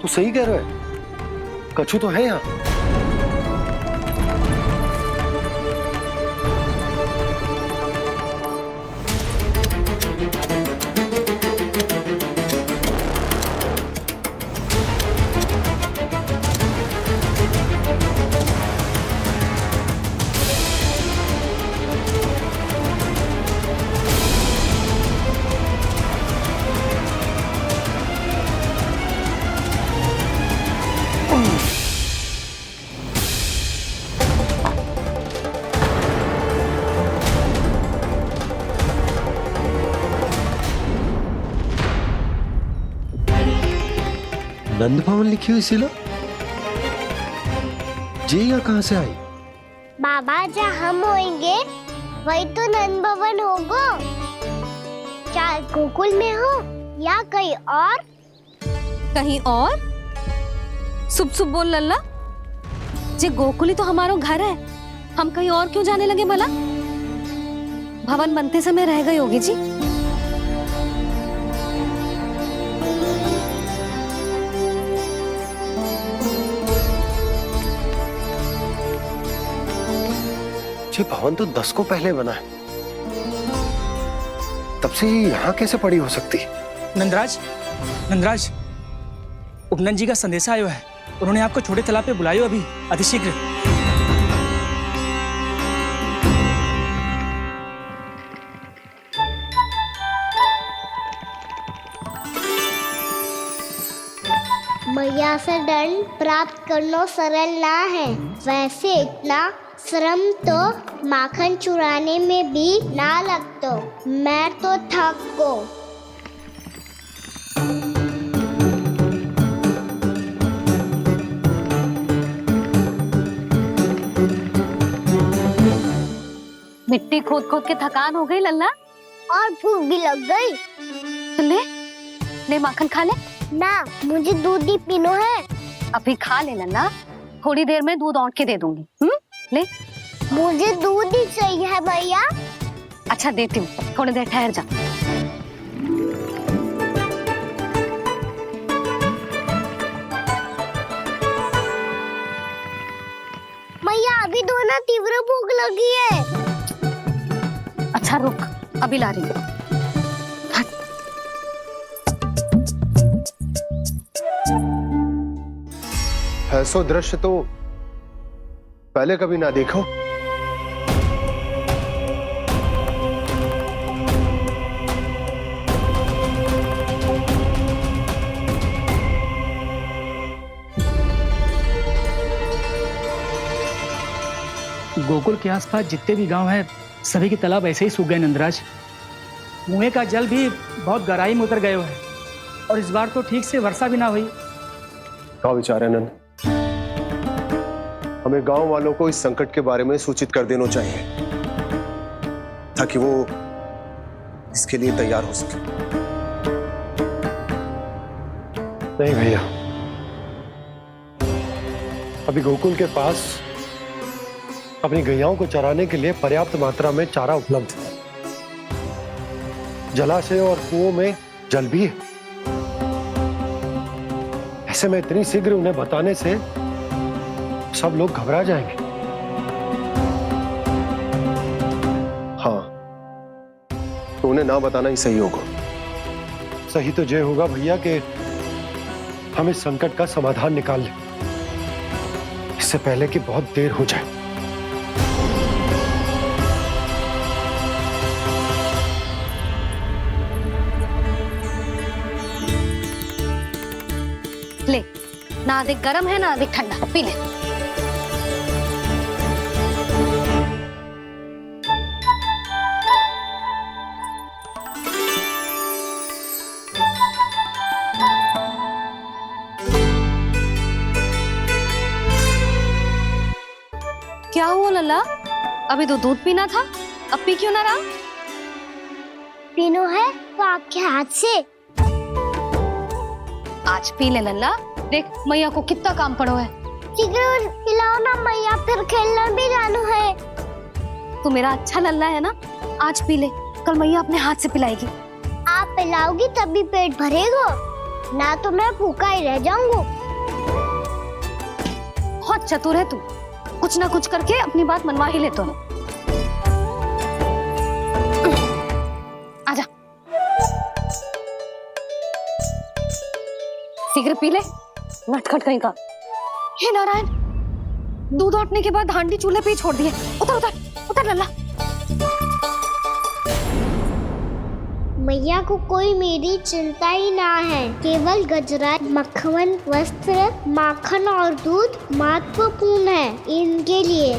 तू सही कह रहा है, कछु तो है यहाँ। नंद भवन लिखी हुई सिला जी यहाँ कहाँ से आई? बाबा जहाँ हम होंगे वही तो नंद भवन होगा। चाहे गोकुल में हो या कहीं और। कहीं और? सुब सुब बोल लल्ला, जे गोकुली तो हमारो घर है, हम कहीं और क्यों जाने लगे भला? भवन बनते समय रह गए होगी जी। ये भवन तो 10 को पहले बना है, तब से यहाँ कैसे पड़ी हो सकती? नंदराज, नंदराज, उपनंद जी का संदेशा आयो है। उन्होंने आपको छोटे तालाब पे बुलायो अभी, अतिशीघ्र। मैया से दंड प्राप्त करना सरल ना है। वैसे इतना श्रम तो माखन चुराने में भी ना लगता। मैं तो थक गो। मिट्टी खोद खोद के थकान हो गई लल्ला, और भूख भी लग गई। तो ले ले माखन खा ले। ना, मुझे दूध ही पीनो है। अभी खा ले लल्ला, थोड़ी देर में दूध औंट के दे दूंगी। ले। मुझे दूध ही चाहिए भैया। अच्छा देती हूँ, थोड़ी देर ठहर जा। मैया अभी तो ना तीव्र भूख लगी है। अच्छा रुक, अभी ला रही हूँ। ऐसा दृश्य तो पहले कभी ना देखो। गोकुल के आसपास जितने भी गांव हैं, सभी के तालाब ऐसे ही सूख गए नंदराज। कुएं का जल भी बहुत गहराई में उतर गए है, और इस बार तो ठीक से वर्षा भी ना हुई। क्या विचार है नंद? हमें गांव वालों को इस संकट के बारे में सूचित कर देना चाहिए, ताकि वो इसके लिए तैयार हो सके। नहीं भैया, अभी गोकुल के पास अपनी गैयाओं को चराने के लिए पर्याप्त मात्रा में चारा उपलब्ध है। जलाशय और कुओं में जल भी है। ऐसे में इतनी शीघ्र उन्हें बताने से सब लोग घबरा जाएंगे। हाँ, तो उन्हें ना बताना ही सही होगा। सही तो ये होगा भैया कि हम इस संकट का समाधान निकाल लें, इससे पहले कि बहुत देर हो जाए। ले, ना अधिक गर्म है ना अधिक ठंडा, पी ले। क्या हुआ लल्ला? अभी तो दूध पीना था, अब पी क्यों ना रहा? पीनो है तो आपके हाथ से। आज पी ले लल्ला, देख मैया को कितना काम पड़ो है। शीघ्र पिलाओ ना मैया, फिर खेलना भी जानो है। तू मेरा अच्छा लल्ला है ना, आज पी ले, कल मैया अपने हाथ से पिलाएगी। आप पिलाओगी तभी पेट भरेगा। ना तो मैं भूखा ही रह जाऊंगा। बहुत चतुर है तू, कुछ ना कुछ करके अपनी बात मनवा ही लेता है। आजा, शीघ्र पी ले, नटखट कहीं का। हे नारायण, दूध औटने के बाद हांडी चूल्हे पे ही छोड़ दिए। उतर उतर उतर लल्ला। मैया को कोई मेरी चिंता ही ना है। केवल गजरा, मक्खन, वस्त्र, माखन और दूध महत्वपूर्ण है इनके लिए।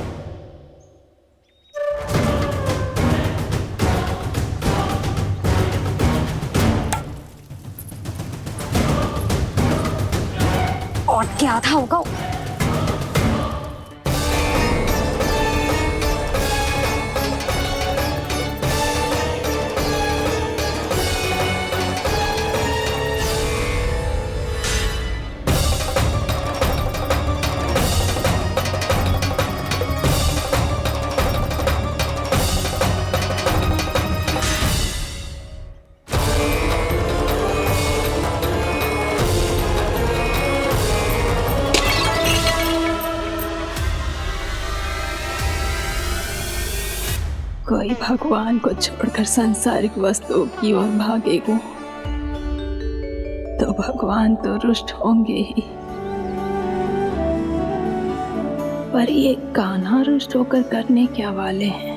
और क्या था होगा। कोई भगवान को छोड़कर सांसारिक वस्तुओं की ओर भागेगा तो भगवान तो रुष्ट होंगे ही, पर ये कान्हा रुष्ट होकर करने क्या वाले हैं।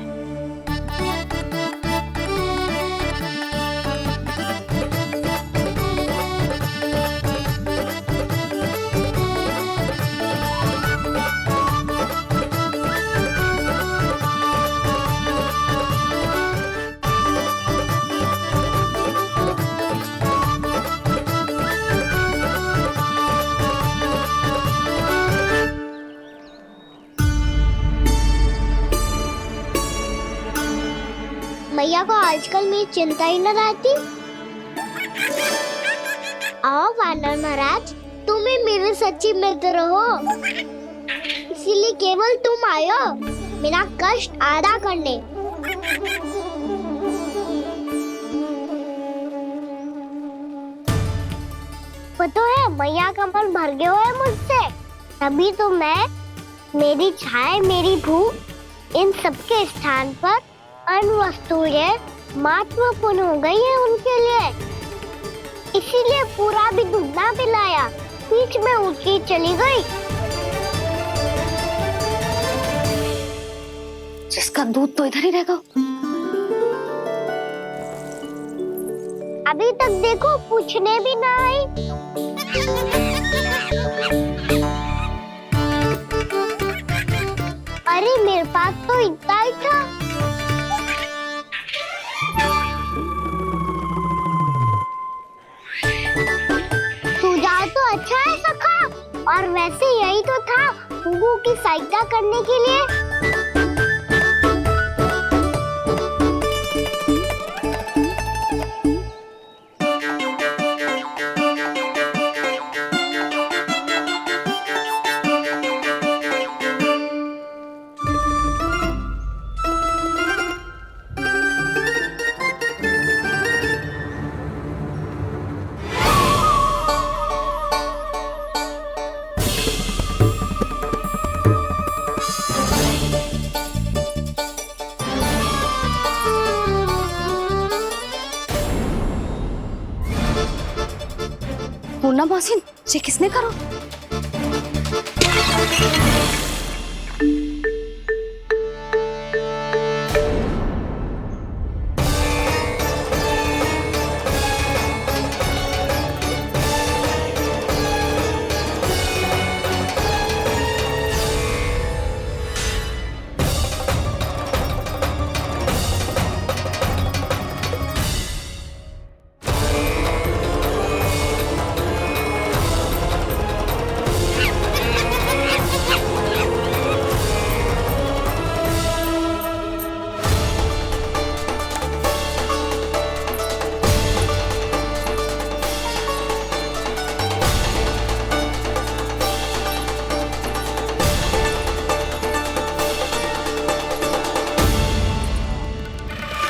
मैया को आजकल मेरी चिंता ही न रहती। आओ वानर महाराज, तुम ही मेरे सच्ची मित्र हो, इसीलिए केवल तुम आयो मेरा कष्ट आधा करने। पता है मैया का मन भर गया है मुझसे, तभी तो मैं, मेरी छाया, मेरी भूख, इन सबके स्थान पर अन्य वस्तुएं महत्वपूर्ण हो गई है उनके लिए। इसीलिए पूरा भी दूध ना पिलाया, बीच में उठ के चली गई। जिसका दूध तो इधर ही रहेगा। अभी तक देखो पूछने भी ना आई। अरे मेरे पास तो इतना ही था। सुझाव तो अच्छा है सखा, और वैसे यही तो था गुगु की सहायता करने के लिए। पूर्णा मौसी, ये किसने करो?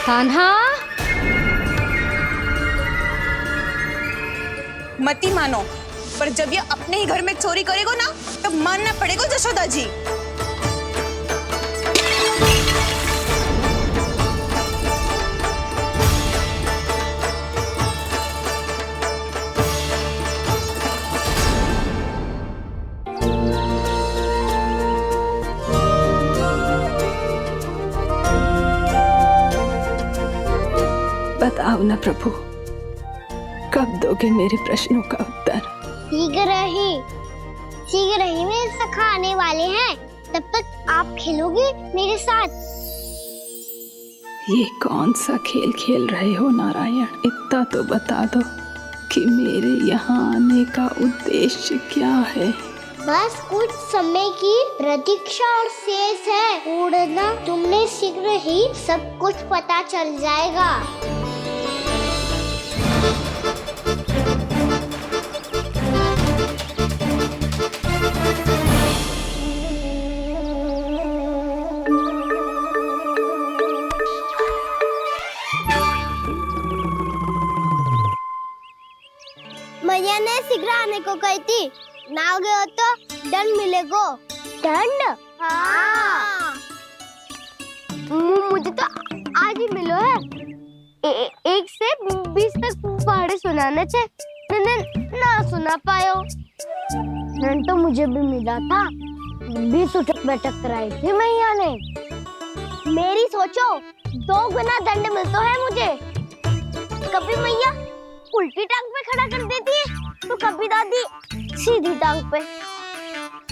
कान्हा, मत ही मानो, पर जब ये अपने ही घर में चोरी करेगा ना तब मानना पड़ेगा जशोदा जी। बताओ ना प्रभु, कब दोगे मेरे प्रश्नों का उत्तर? शीघ्र ही मेरे सखा आने वाले हैं, तब तक आप खेलोगे मेरे साथ। ये कौन सा खेल खेल रहे हो नारायण? इतना तो बता दो कि मेरे यहाँ आने का उद्देश्य क्या है? बस कुछ समय की प्रतीक्षा और शेष है। उड़ना तुमने शीघ्र ही सब कुछ पता चल जाएगा। मैया ने शीघ्र आने को कही थी, ना हो गए तो दंड मिलेगा। दंड? हाँ। मुझे तो आज ही मिलो है। 1 से 20 तक पहाड़े सुनाने थे, ना सुना पायो। दंड तो मुझे भी मिला था, 20 उठक बैठक कराई थी मैया ने। मेरी सोचो, 2 गुना दंड मिलता है मुझे। कभी मैया उल्टी टांग पे खड़ा कर देती है, तो कभी दादी सीधी टांग पे।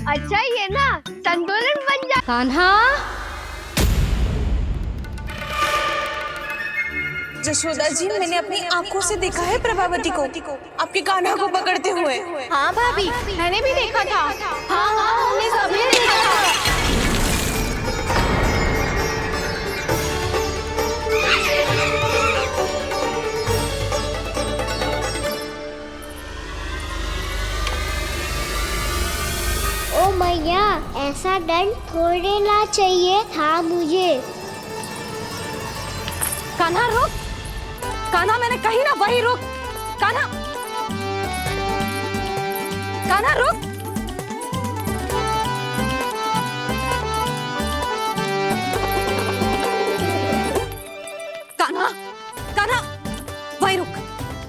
अच्छा ये ना संतुलन बन जा। कान्हा, जशोदा जी, मैंने अपनी आंखों से देखा है प्रभावती को आपके कान्हा को पकड़ते हुए। हाँ भाभी, मैंने भी देखा था। हाँ हमने सभी देखा था। ओ मैया, ऐसा दंड थोड़े ना चाहिए था मुझे। कान्हा रुक, कान्हा मैंने कही ना वही रुक। कान्हा, कान्हा रुक। कान्हा, कान्हा वही रुक,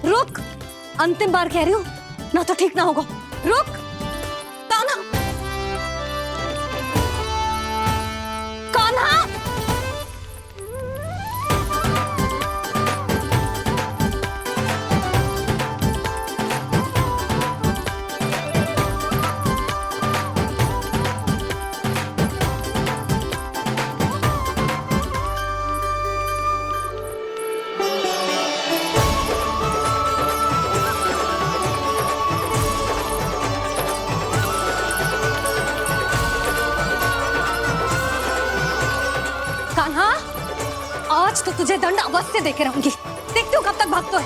रुक। अंतिम बार कह रही हूँ, ना तो ठीक ना होगा। रुक कान्हा, कान्हा। कान्हा, आज तो तुझे दंड अवश्य देके रहूंगी। देखती हूँ कब तक भागता है।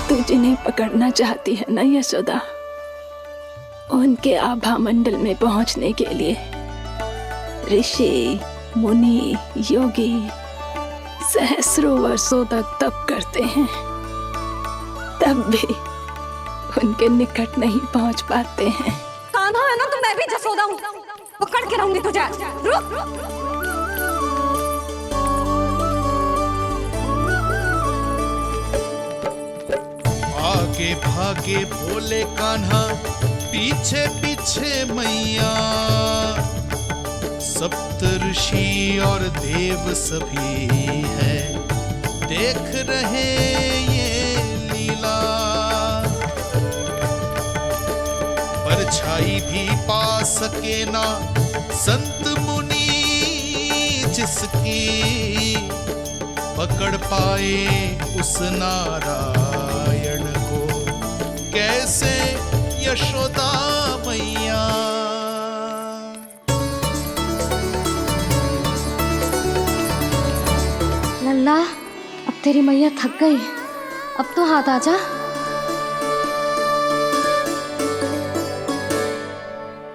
तू जिन्हें पकड़ना चाहती है ना यशोदा, उनके आभा मंडल में पहुंचने के लिए ऋषि, मुनि, योगी सहस्रों वर्षों तक तप करते हैं, तब भी उनके निकट नहीं पहुंच पाते हैं। कान्हा है ना, तो मैं भी जसोदा हूँ, पकड़ के रहूंगी तुझे। रुक। आगे भागे भोले कान्हा, पीछे पीछे मैया, सप्त ऋषि और देव सभी है, देख रहे ये लीला। परछाई भी पा सके ना संत मुनि जिसकी, पकड़ पाए उस नारायण को कैसे यशोदा मैया। लल्ला, अब तेरी मैया थक गई, अब तो हाथ आजा।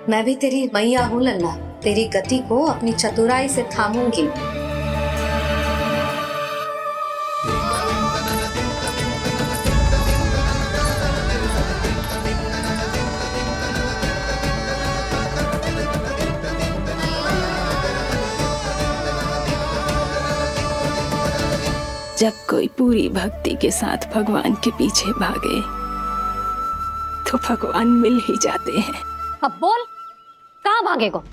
मैं भी तेरी मैया हूँ लल्ला, तेरी गति को अपनी चतुराई से थामूंगी। जब कोई पूरी भक्ति के साथ भगवान के पीछे भागे तो भगवान मिल ही जाते हैं। अब बोल, कहाँ भागेगो?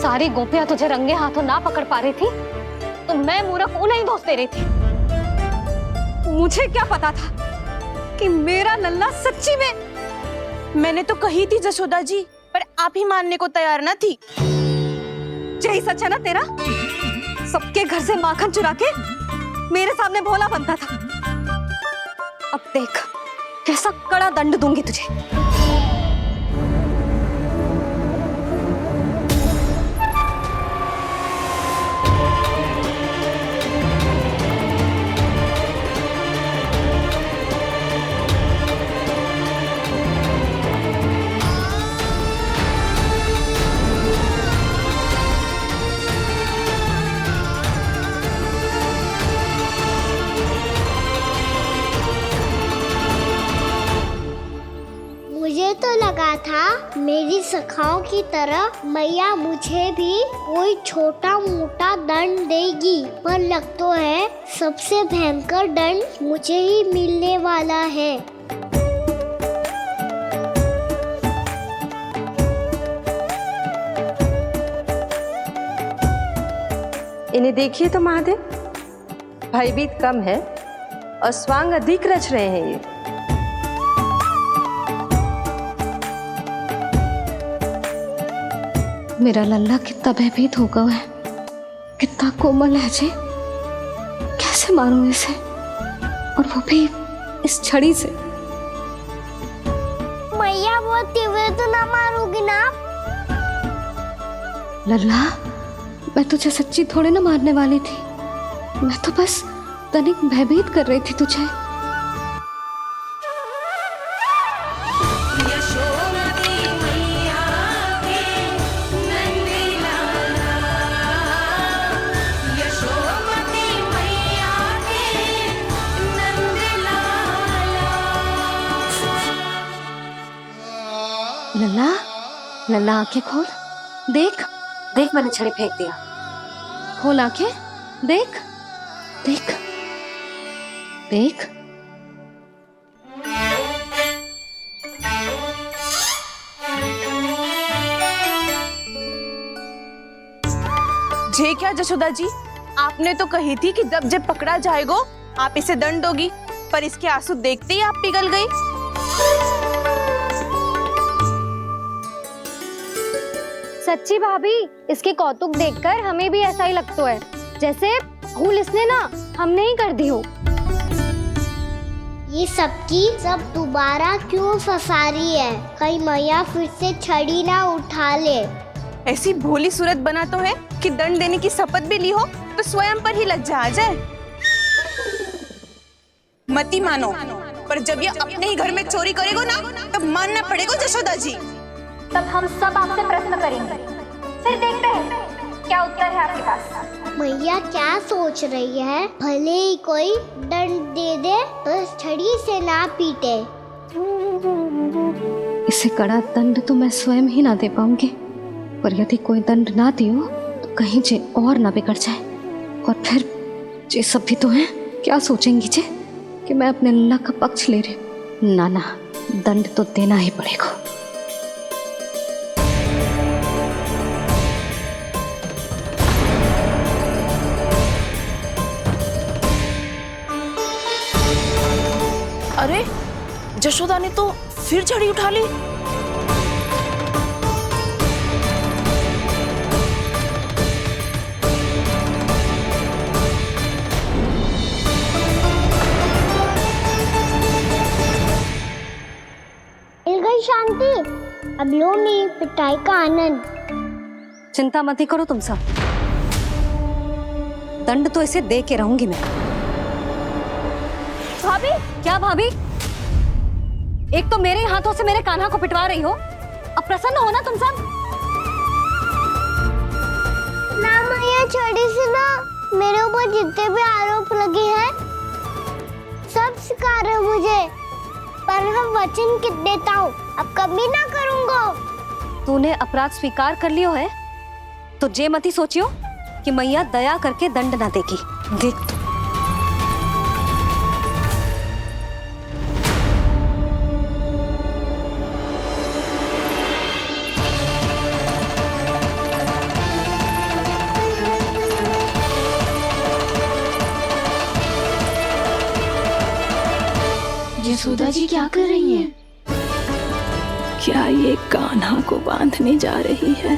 सारी गोपियां तुझे रंगे हाथों ना पकड़ पा रही थी तो मैं मूर्ख उन्हें ही दोष दे रही थी। मुझे क्या पता था कि मेरा लल्ला सच्ची में। मैंने तो कही थी जशोदा जी, पर आप ही मानने को तैयार ना थी। यही सच है ना तेरा? सबके घर से माखन चुरा के मेरे सामने भोला बनता था। अब देख कैसा कड़ा दंड दूंगी तुझे। मुझे तो लगा था मेरी सखाओं की तरह मैया मुझे भी कोई छोटा मोटा दंड देगी, पर लग तो है सबसे भयंकर दंड मुझे ही मिलने वाला है। इन्हें देखिए तो महादेव, भयभीत कम है और स्वांग अधिक रच रहे हैं ये। मेरा लल्ला कितना भयभीत होगा है, कितना कोमल है जी। कैसे मारूं इसे, और वो भी इस छड़ी से। मैया बहुत तीव्र तो ना मारोगी ना? लल्ला, मैं तुझे सच्ची थोड़े ना मारने वाली थी। मैं तो बस तनिक भयभीत कर रही थी तुझे। लल्ला, लल्ला आंखें खोल, देख देख मैंने छड़ी फेंक दिया। खोल आंखें, देख देख देख। जे क्या जशोदा जी, आपने तो कही थी कि जब पकड़ा जाएगा आप इसे दंड दोगी, पर इसके आंसू देखते ही आप पिघल गई। सच्ची भाभी, इसके कौतुक देखकर हमें भी ऐसा ही लगता है जैसे भूल इसने ना हमने ही कर दी हो। ये सबकी सब दोबारा क्यों फंसा रही है? कहीं मैया फिर से छड़ी ना उठा ले। ऐसी भोली सूरत बना तो है कि दंड देने की शपथ भी ली हो तो स्वयं पर ही लज्जा आ जाए। मती मानो, पर जब ये अपने ही घर में चोरी करेगा ना तब मानना पड़ेगा जशोदा जी। तब हम सब आपसे प्रश्न करेंगे, फिर देखते हैं क्या उत्तर है आपके पास। मैया क्या सोच रही है? भले ही कोई दंड दे दे तो छड़ी से ना पीटे। इसे कड़ा दंड तो मैं स्वयं ही ना दे पाऊंगी, पर यदि कोई दंड ना दियो तो कहीं जे और ना बिगड़ जाए, और फिर जे सब भी तो हैं, क्या सोचेंगी जे कि मैं अपने लल्ला का पक्ष ले रही हूँ। ना ना, दंड तो देना ही पड़ेगा। अरे जशोदा ने तो फिर छड़ी उठा ली। मिल गई शांति, अब लो नहीं पिटाई का आनंद। चिंता मत ही करो तुम सब, दंड तो इसे दे के रहूंगी मैं। भाभी, क्या भाभी? एक तो मेरे हाथों से मेरे कान्हा को पिटवा रही हो, अब प्रसन्न हो ना तुम सब? ना मैया, छड़ी से ना मेरे ऊपर जितने भी आरोप लगे हैं सब स्वीकार है मुझे, पर हम वचन कित देता हूँ अब कभी ना करूँगा। तूने अपराध स्वीकार कर लियो है तो जे मती सोचियो कि मैया दया करके दंड ना देगी। देख तू। यशोदा जी क्या कर रही हैं? क्या ये कान्हा को बांधने जा रही है?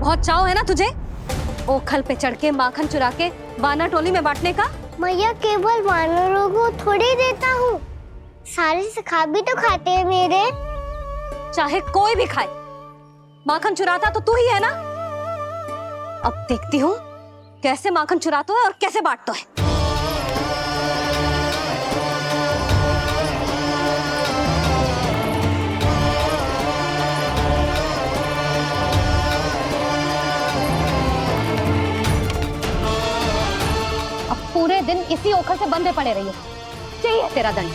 बहुत चाव है ना तुझे ओखल पे चढ़ के माखन चुरा के वानर टोली में बांटने का? मैया केवल वानरों को थोड़ी देता हूँ, सारे सखा भी तो खाते हैं मेरे। चाहे कोई भी खाए, माखन चुराता तो तू ही है ना। अब देखती हूँ कैसे माखन चुराता है और कैसे बांटता है। अब पूरे दिन इसी ओखल से बंधे पड़े रहिए। चाहिए तेरा दंड।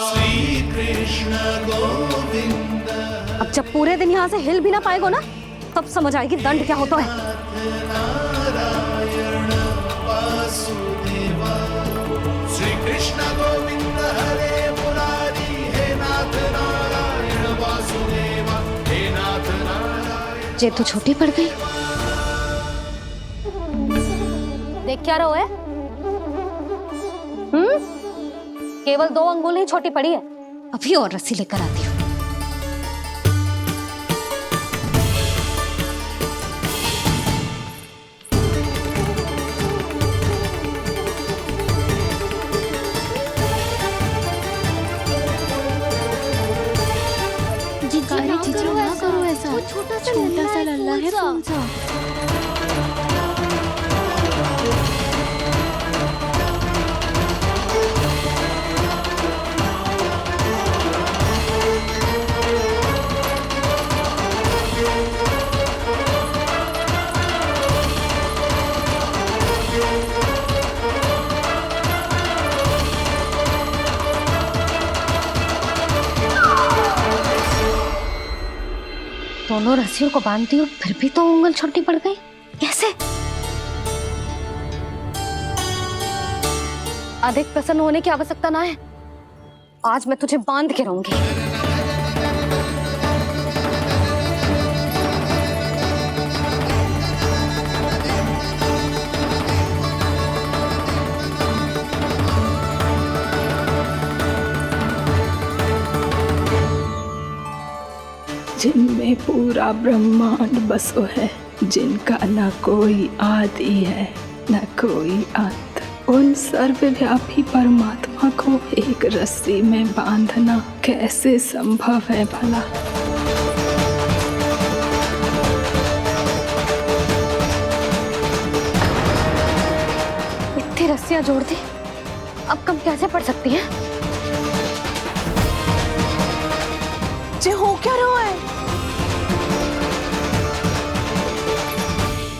श्री कृष्ण गोविंद अब जब पूरे दिन यहाँ से हिल भी ना पाएगो ना, तब समझ आएगी दंड क्या होता है। नारायण वासुदेव श्री कृष्ण गोविंद हरे मुरारी हे नाथ नारायण वासुदेव हे नाथ नारायण। जे तू छोटी पड़ गई। देख क्या रहो है? केवल 2 अंगुल ही छोटी पड़ी है। अभी और रस्सी लेकर आती हूँ। ना करो ऐसा। छोटा सा लल्ला है कौन सा? दोनों रस्सियों को बांधती हूँ, फिर भी तो उंगल छोटी पड़ गई। कैसे? अधिक प्रसन्न होने की आवश्यकता ना है। आज मैं तुझे बांध के रहूंगी। जिनमें पूरा ब्रह्मांड बसो है, जिनका न कोई आदि है न कोई अंत, उन सर्वव्यापी परमात्मा को एक रस्सी में बांधना कैसे संभव है भला? इतनी रस्सियां जोड़ दी, अब कम कैसे पड़ सकती है? जे हो क्या रहा है?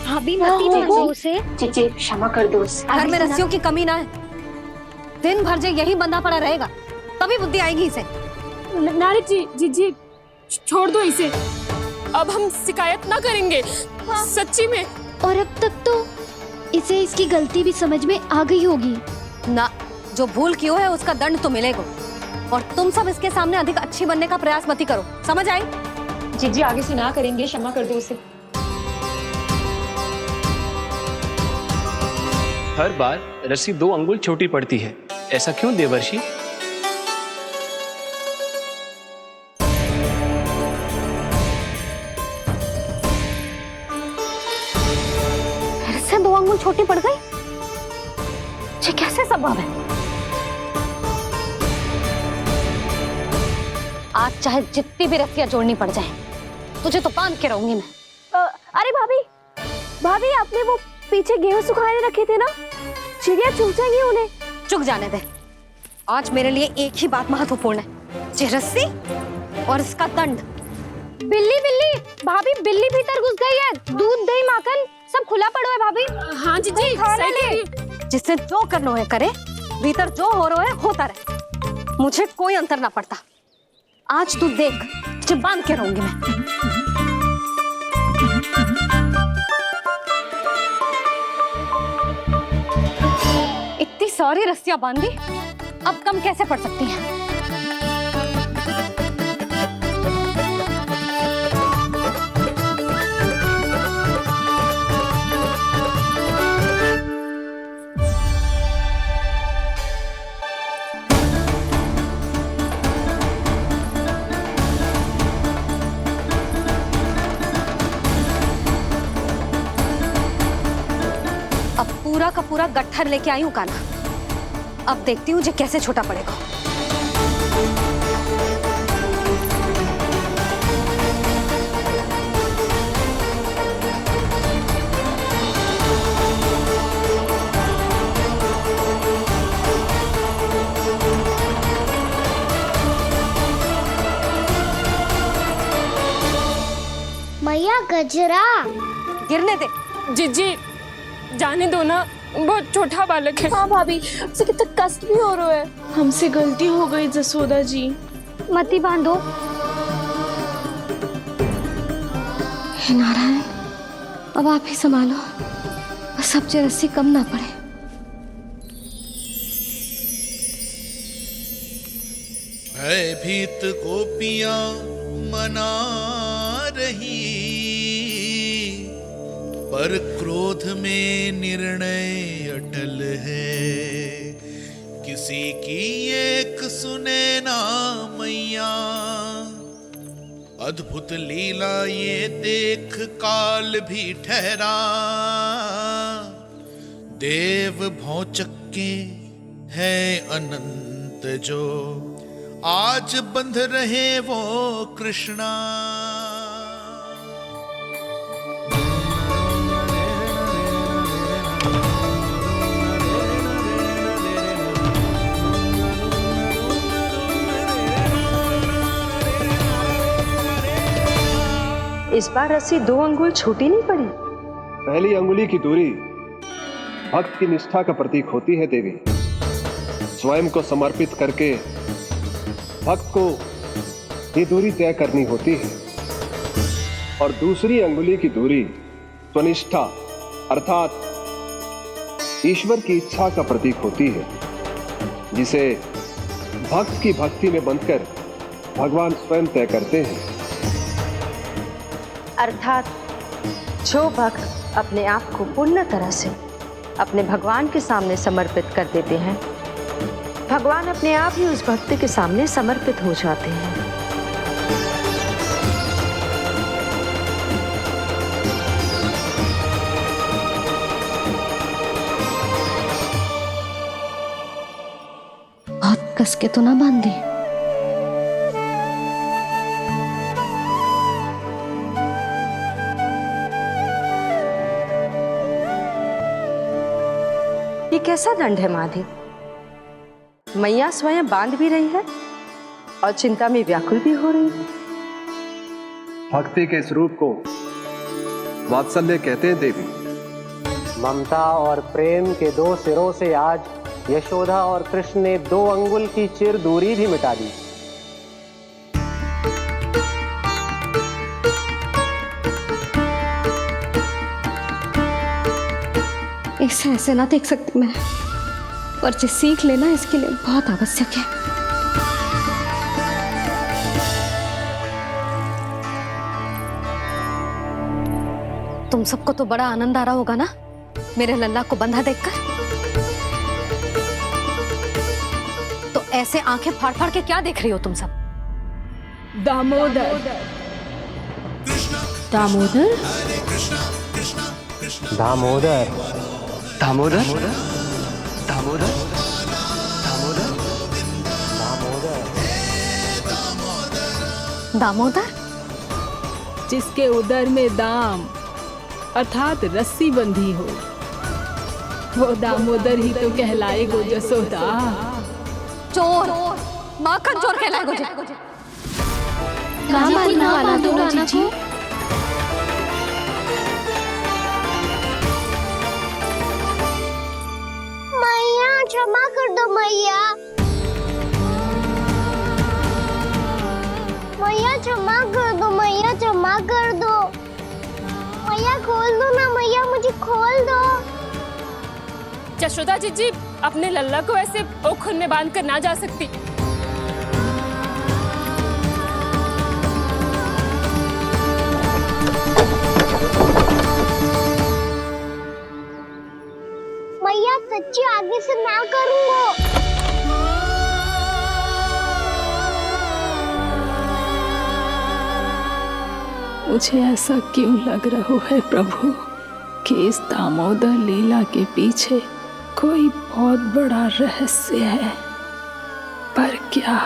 भाभी मत दो उसे। चीची क्षमा कर दो उसे। घर में रस्सियों की कमी ना है। दिन भर जे यही बंधा पड़ा रहेगा, तभी बुद्धि आएगी इसे। नारी जी छोड़ दो इसे। अब हम शिकायत ना करेंगे। सच्ची में। और अब तक तो इसे इसकी गलती भी समझ में आ गई होगी ना। जो भूल की है उसका दंड तो मिलेगा। और तुम सब इसके सामने अधिक अच्छी बनने का प्रयास मत ही करो, समझ आई? जी आगे से ना करेंगे, क्षमा कर दो उसे। हर बार रस्सी 2 अंगुल छोटी पड़ती है, ऐसा क्यों देवर्षि? फिर से 2 अंगुल छोटी पड़ गई? ये कैसे संभव है? आज चाहे जितनी भी रस्सियां जोड़नी पड़ जाए, तुझे तो बांध के रहूंगी मैं। अरे भाभी आपने वो पीछे गेहूं सुखाने रखे थे ना, चिड़िया चुग जाएंगी उन्हें। चुग जाने दे। आज मेरे लिए एक ही बात महत्वपूर्ण है, ये रस्सी और इसका दंड। बिल्ली भाभी, बिल्ली भीतर घुस गई है। दूध दही माखन सब खुला पड़ा है भाभी। हाँ जी सही कह रही है। जिसने जो करना है करे, भीतर जो हो रहा है होता रहे, मुझे कोई अंतर ना पड़ता। आज तू देख, तुझे बांध के रहूंगी मैं। इतनी सारी रस्सियां बांधी, अब कम कैसे पड़ सकती हैं? पूरा का पूरा गट्ठर लेके आई हूं कान्हा। अब देखती हूँ जे कैसे छोटा पड़ेगा। मैया गजरा गिरने दे। जीजी जाने दो ना, बहुत छोटा बालक है। हाँ भाभी, उसे कितना कष्ट भी हो रहा है। हमसे गलती हो गई जसोदा जी। मती बांधो। हे नारायण, अब आप ही संभालो, बस अब जे रस्सी कम ना पड़े। भयभीत गोपियां मना रही, पर क्रोध में निर्णय अटल है। किसी की एक सुने ना मैया, अद्भुत लीला ये देख काल भी ठहरा। देव भौचक्के है अनंत जो, आज बंध रहे वो कृष्णा। इस बार रस्सी 2 अंगुल छोटी नहीं पड़ी। पहली अंगुली की दूरी भक्त की निष्ठा का प्रतीक होती है देवी। स्वयं को समर्पित करके भक्त को ये दूरी तय करनी होती है, और दूसरी अंगुली की दूरी स्वनिष्ठा अर्थात ईश्वर की इच्छा का प्रतीक होती है, जिसे भक्त की भक्ति में बंधकर भगवान स्वयं तय करते हैं। अर्थात जो भक्त अपने आप को पूर्ण तरह से अपने भगवान के सामने समर्पित कर देते हैं, भगवान अपने आप ही उस भक्त के सामने समर्पित हो जाते हैं। बहुत कस के तो ना बांधी। ये कैसा दंड है माधे? मैया स्वयं बांध भी रही है और चिंता में व्याकुल भी हो रही है। भक्ति के स्वरूप को वात्सल्य कहते हैं देवी। ममता और प्रेम के 2 सिरों से आज यशोदा और कृष्ण ने 2 अंगुल की चिर दूरी भी मिटा दी। इसे ऐसे ना देख सकती मैं, पर जो सीख लेना इसके लिए बहुत आवश्यक है। तुम सबको तो बड़ा आनंद आ रहा होगा ना मेरे लल्ला को बंधा देखकर। तो ऐसे आंखें फाड़ फाड़ के क्या देख रही हो तुम सब? दामोदर दामोदर दामोदर दामोदर दामोदर दामोदर, जिसके उदर में दाम अर्थात रस्सी बंधी हो, वो दामोदर ही तो कहलाएगो जसोदा। चोर, माखन चोर कहलाएगो जे। कहाँ मारना वाला तो जीजी? क्षमा कर दो मैया। मैया क्षमा कर दो, मैया क्षमा कर दो। मैया खोल दो ना मैया, मुझे खोल दो। यशोदा जीजी अपने लल्ला को ऐसे ओखुन में बांध कर ना जा सकती। मैया सच्ची आगे से ना करूँगा। मुझे ऐसा क्यों लग रहा है प्रभु कि इस दामोदर लीला के पीछे कोई बहुत बड़ा रहस्य है, पर क्या?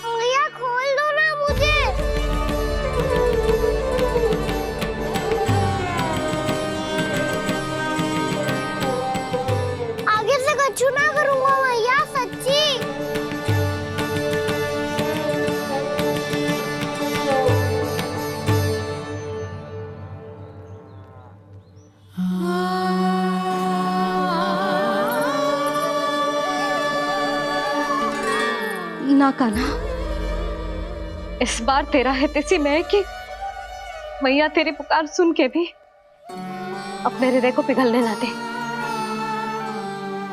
मैया खोल दो ना मुझे। आगे से कछु ना करूँगा मैया, सच्ची। ना कान्हा, इस बार तेरा है तेसी मैं कि मैया तेरी पुकार सुन के भी अपने हृदय को पिघलने ना दे।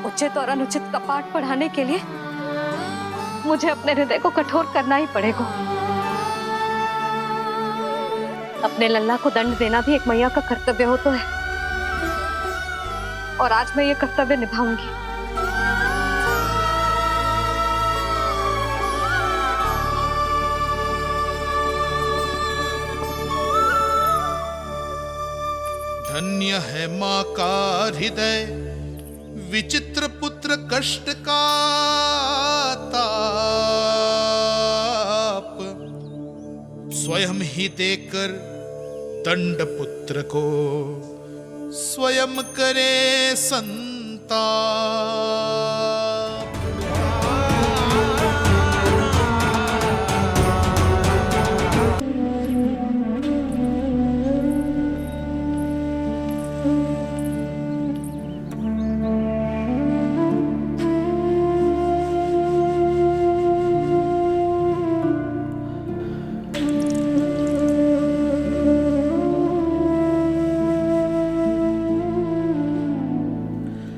उचित और अनुचित कपाट पढ़ाने के लिए मुझे अपने हृदय को कठोर करना ही पड़ेगा। अपने लल्ला को दंड देना भी एक मैया का कर्तव्य हो तो है, और आज मैं ये कर्तव्य निभाऊंगी। धन्य है माँ का हृदय, विचित्र पुत्र कष्ट का ताप, स्वयं ही देकर दंड पुत्र को स्वयं करे संताप।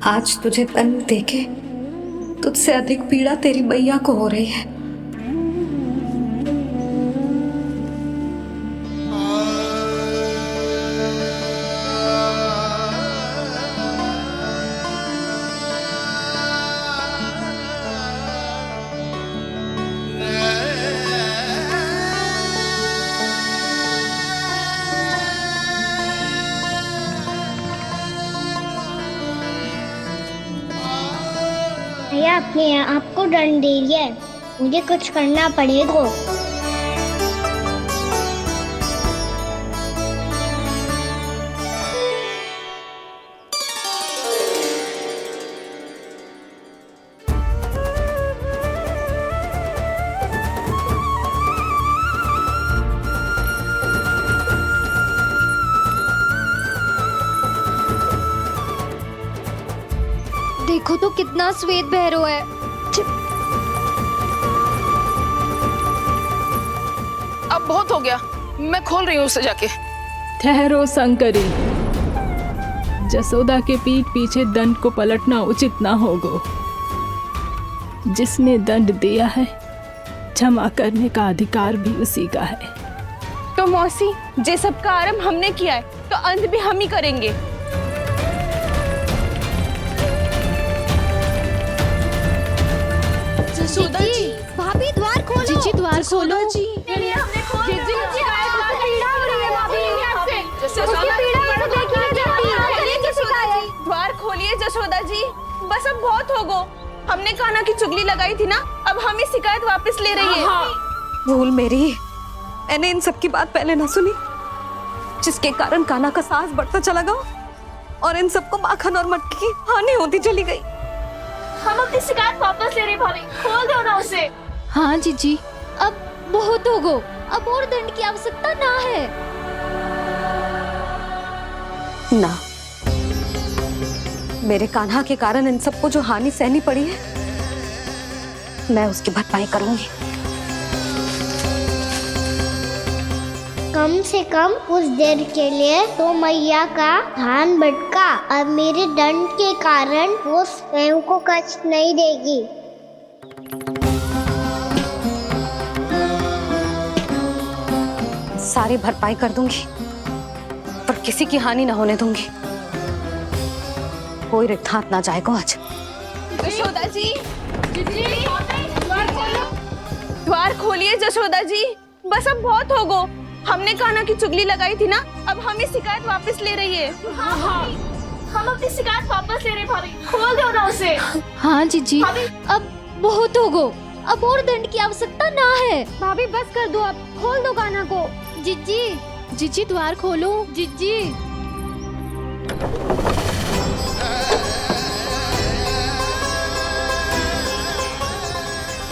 आज तुझे दंड देके तुझसे अधिक पीड़ा तेरी मैया को हो रही है। भैया अपने आपको दंड दे रही है, मुझे कुछ करना पड़ेगा। देखो तो कितना श्वेत बहरो है। अब बहुत हो गया, मैं खोल रही हूँ उसे जाके। ठहरो शंकरी, जसोदा के पीठ पीछे दंड को पलटना उचित ना होगा। जिसने दंड दिया है, क्षमा करने का अधिकार भी उसी का है। तो मौसी, जे सब का आरंभ हमने किया है तो अंत भी हम ही करेंगे। जसोदा जी, भाभी द्वार खोलो। जीजी द्वार खोलो। जी द्वार खोलिए जसोदा जी, बस अब बहुत हो गो। हमने कान्हा की चुगली लगाई थी ना, अब हम ही शिकायत वापस ले रही है। भूल मेरी, मैंने इन सब की बात पहले ना सुनी, जिसके कारण कान्हा का साहस बढ़ता चला गया और इन सबको माखन और मटकी की हानि होती चली गई। हम अपनी शिकायत वापस ले रहे भाभी, खोल दो ना उसे। हाँ जीजी, अब बहुत हो गो, अब और दंड की आवश्यकता ना है। ना, मेरे कान्हा के कारण इन सबको जो हानि सहनी पड़ी है, मैं उसकी भरपाई करूंगी। कम से कम कुछ देर के लिए तो मैया का ध्यान भटका और मेरे दंड के कारण वो स्वयं को कष्ट नहीं देगी। सारी भरपाई कर दूंगी, पर किसी की हानि ना होने दूंगी। कोई रिक्त हाथ ना जाएगा आज। जशोदा जी, द्वार खोलिए जशोदा जी। बस अब बहुत हो गो। हमने कान्हा की चुगली लगाई थी ना, अब हमें शिकायत वापस ले रही है। हाँ, हम अपनी शिकायत वापस ले रहे भाभी, खोल दो ना उसे। हाँ जीजी, अब बहुत हो गो, अब और दंड की आवश्यकता ना है। भाभी बस कर दो, अब खोल दो कान्हा को। जीजी, जीजी द्वार खोलो जीजी।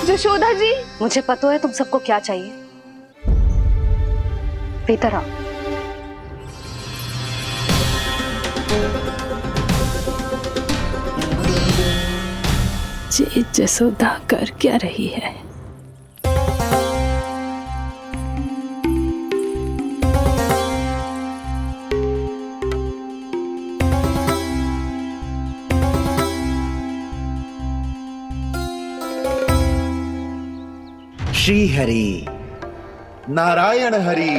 जशोदा जी, मुझे पता है तुम सबको क्या चाहिए। भीतर आओ। जी जसोदा कर क्या रही है? श्री हरि नारायण हरि।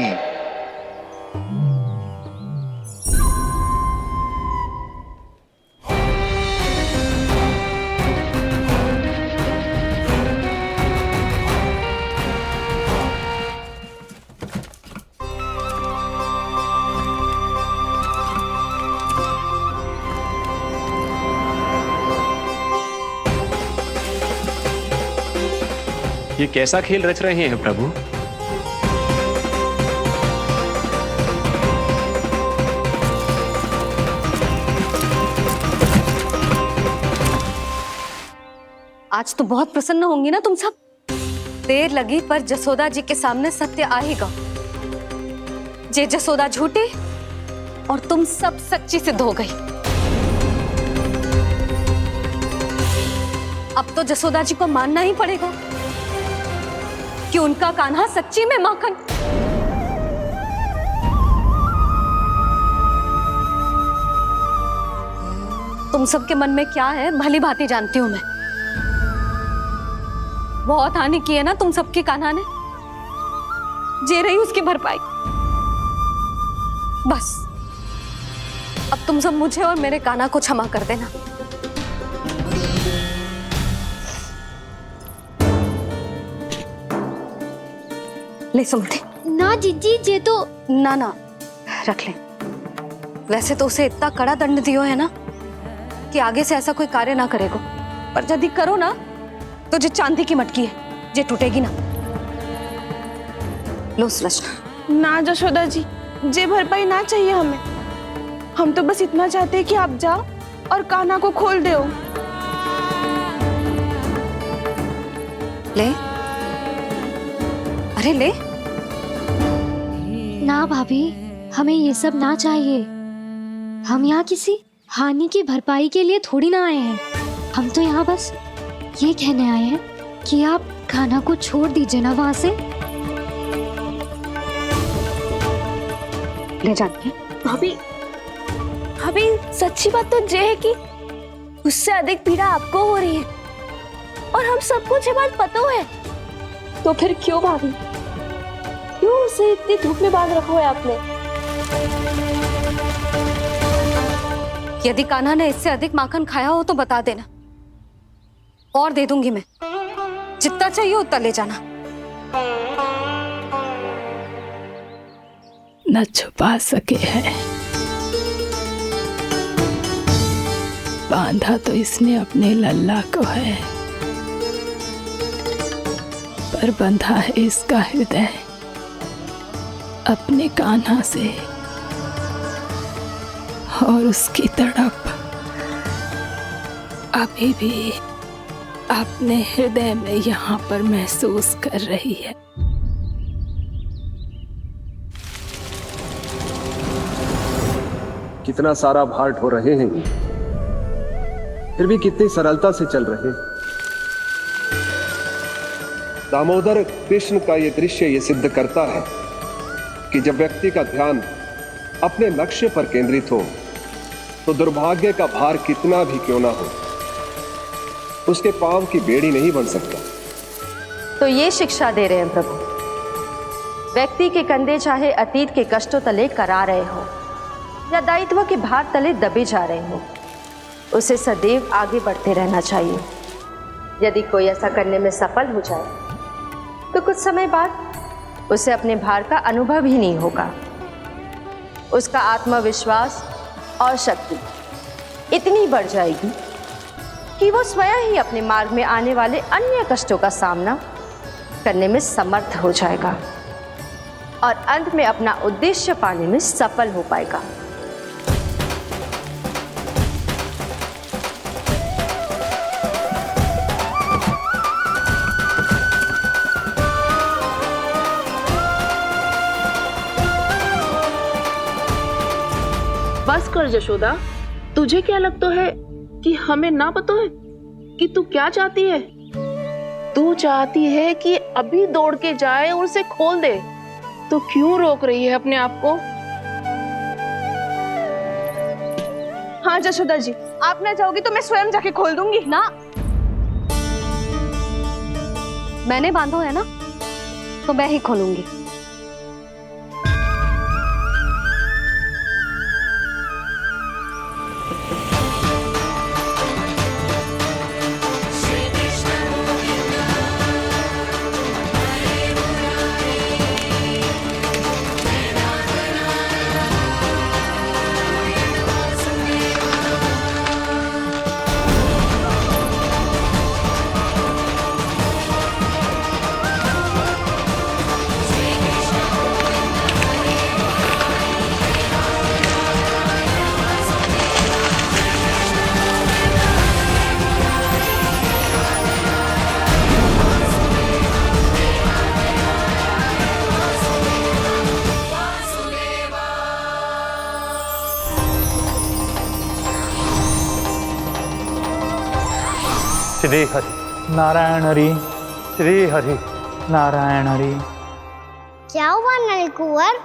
ये कैसा खेल रच रहे हैं प्रभु? आज तो बहुत प्रसन्न होंगी ना तुम सब। देर लगी पर जसोदा जी के सामने सत्य आएगा। जे जसोदा झूठी और तुम सब सच्ची सिद्ध हो गई। अब तो जसोदा जी को मानना ही पड़ेगा कि उनका कान्हा सच्ची में माखन। तुम सबके मन में क्या है भली भांति जानती हूं मैं। बहुत हानि की है ना तुम सबके कान्हा ने, जे रही उसकी भरपाई। बस अब तुम सब मुझे और मेरे कान्हा को क्षमा कर देना। ले सुमति। ना जीजी, जे तो ना ना रख ले। वैसे तो उसे इतना कड़ा दंड दियो है ना कि आगे से ऐसा कोई कार्य ना करेगा, पर यदि करो ना तो जो चांदी की मटकी है जे टूटेगी ना। लो सुलक्षणा। ना जशोदा जी, जे भरपाई ना चाहिए हमें। हम तो बस इतना चाहते हैं कि आप जाओ और कान्हा को खोल दो। ले, अरे ले। ना भाभी, हमें ये सब ना चाहिए। हम यहाँ किसी हानि की भरपाई के लिए थोड़ी ना आए हैं। हम तो यहाँ बस ये कहने आए हैं कि आप कान्हा को छोड़ दीजिए ना वहां से। ले जाती भाभी, भाभी सच्ची बात तो ये है कि उससे अधिक पीड़ा आपको हो रही है और हम सबको ये बात पता है। तो फिर क्यों भाभी, क्यों उसे इतनी धूप में बांध रखा है आपने? यदि कान्हा ने इससे अधिक माखन खाया हो तो बता देना, और दे दूंगी मैं। जितना चाहिए उतना ले जाना। न छुपा सके है, बांधा तो इसने अपने लल्ला को है, पर बंधा है इसका हृदय अपने कान्हा से। और उसकी तड़प अभी भी अपने हृदय में यहाँ पर महसूस कर रही है। कितना सारा भार ढो रहे हैं। फिर भी कितनी सरलता से चल रहे। दामोदर कृष्ण का ये दृश्य ये सिद्ध करता है कि जब व्यक्ति का ध्यान अपने लक्ष्य पर केंद्रित हो तो दुर्भाग्य का भार कितना भी क्यों ना हो, उसके पांव की बेड़ी नहीं बन सकता। तो ये शिक्षा दे रहे हैं प्रभु, व्यक्ति के कंधे चाहे अतीत के कष्टों तले करा रहे हो या दायित्व के भार तले दबे जा रहे हो, उसे सदैव आगे बढ़ते रहना चाहिए। यदि कोई ऐसा करने में सफल हो जाए तो कुछ समय बाद उसे अपने भार का अनुभव ही नहीं होगा। उसका आत्मविश्वास और शक्ति इतनी बढ़ जाएगी कि वो स्वयं ही अपने मार्ग में आने वाले अन्य कष्टों का सामना करने में समर्थ हो जाएगा और अंत में अपना उद्देश्य पाने में सफल हो पाएगा। बस कर यशोदा, तुझे क्या लगता है कि हमें ना पता है कि तू क्या चाहती है? तू चाहती है कि अभी दौड़ के जाए और उसे खोल दे, तो क्यों रोक रही है अपने आप को? हाँ यशोदा जी, आप ना जाओगी तो मैं स्वयं जाके खोल दूंगी। ना, मैंने बांधो है ना, तो मैं ही खोलूंगी। श्री हरि नारायण हरि, श्री हरि नारायण हरि। क्या हुआ नलकुंवर?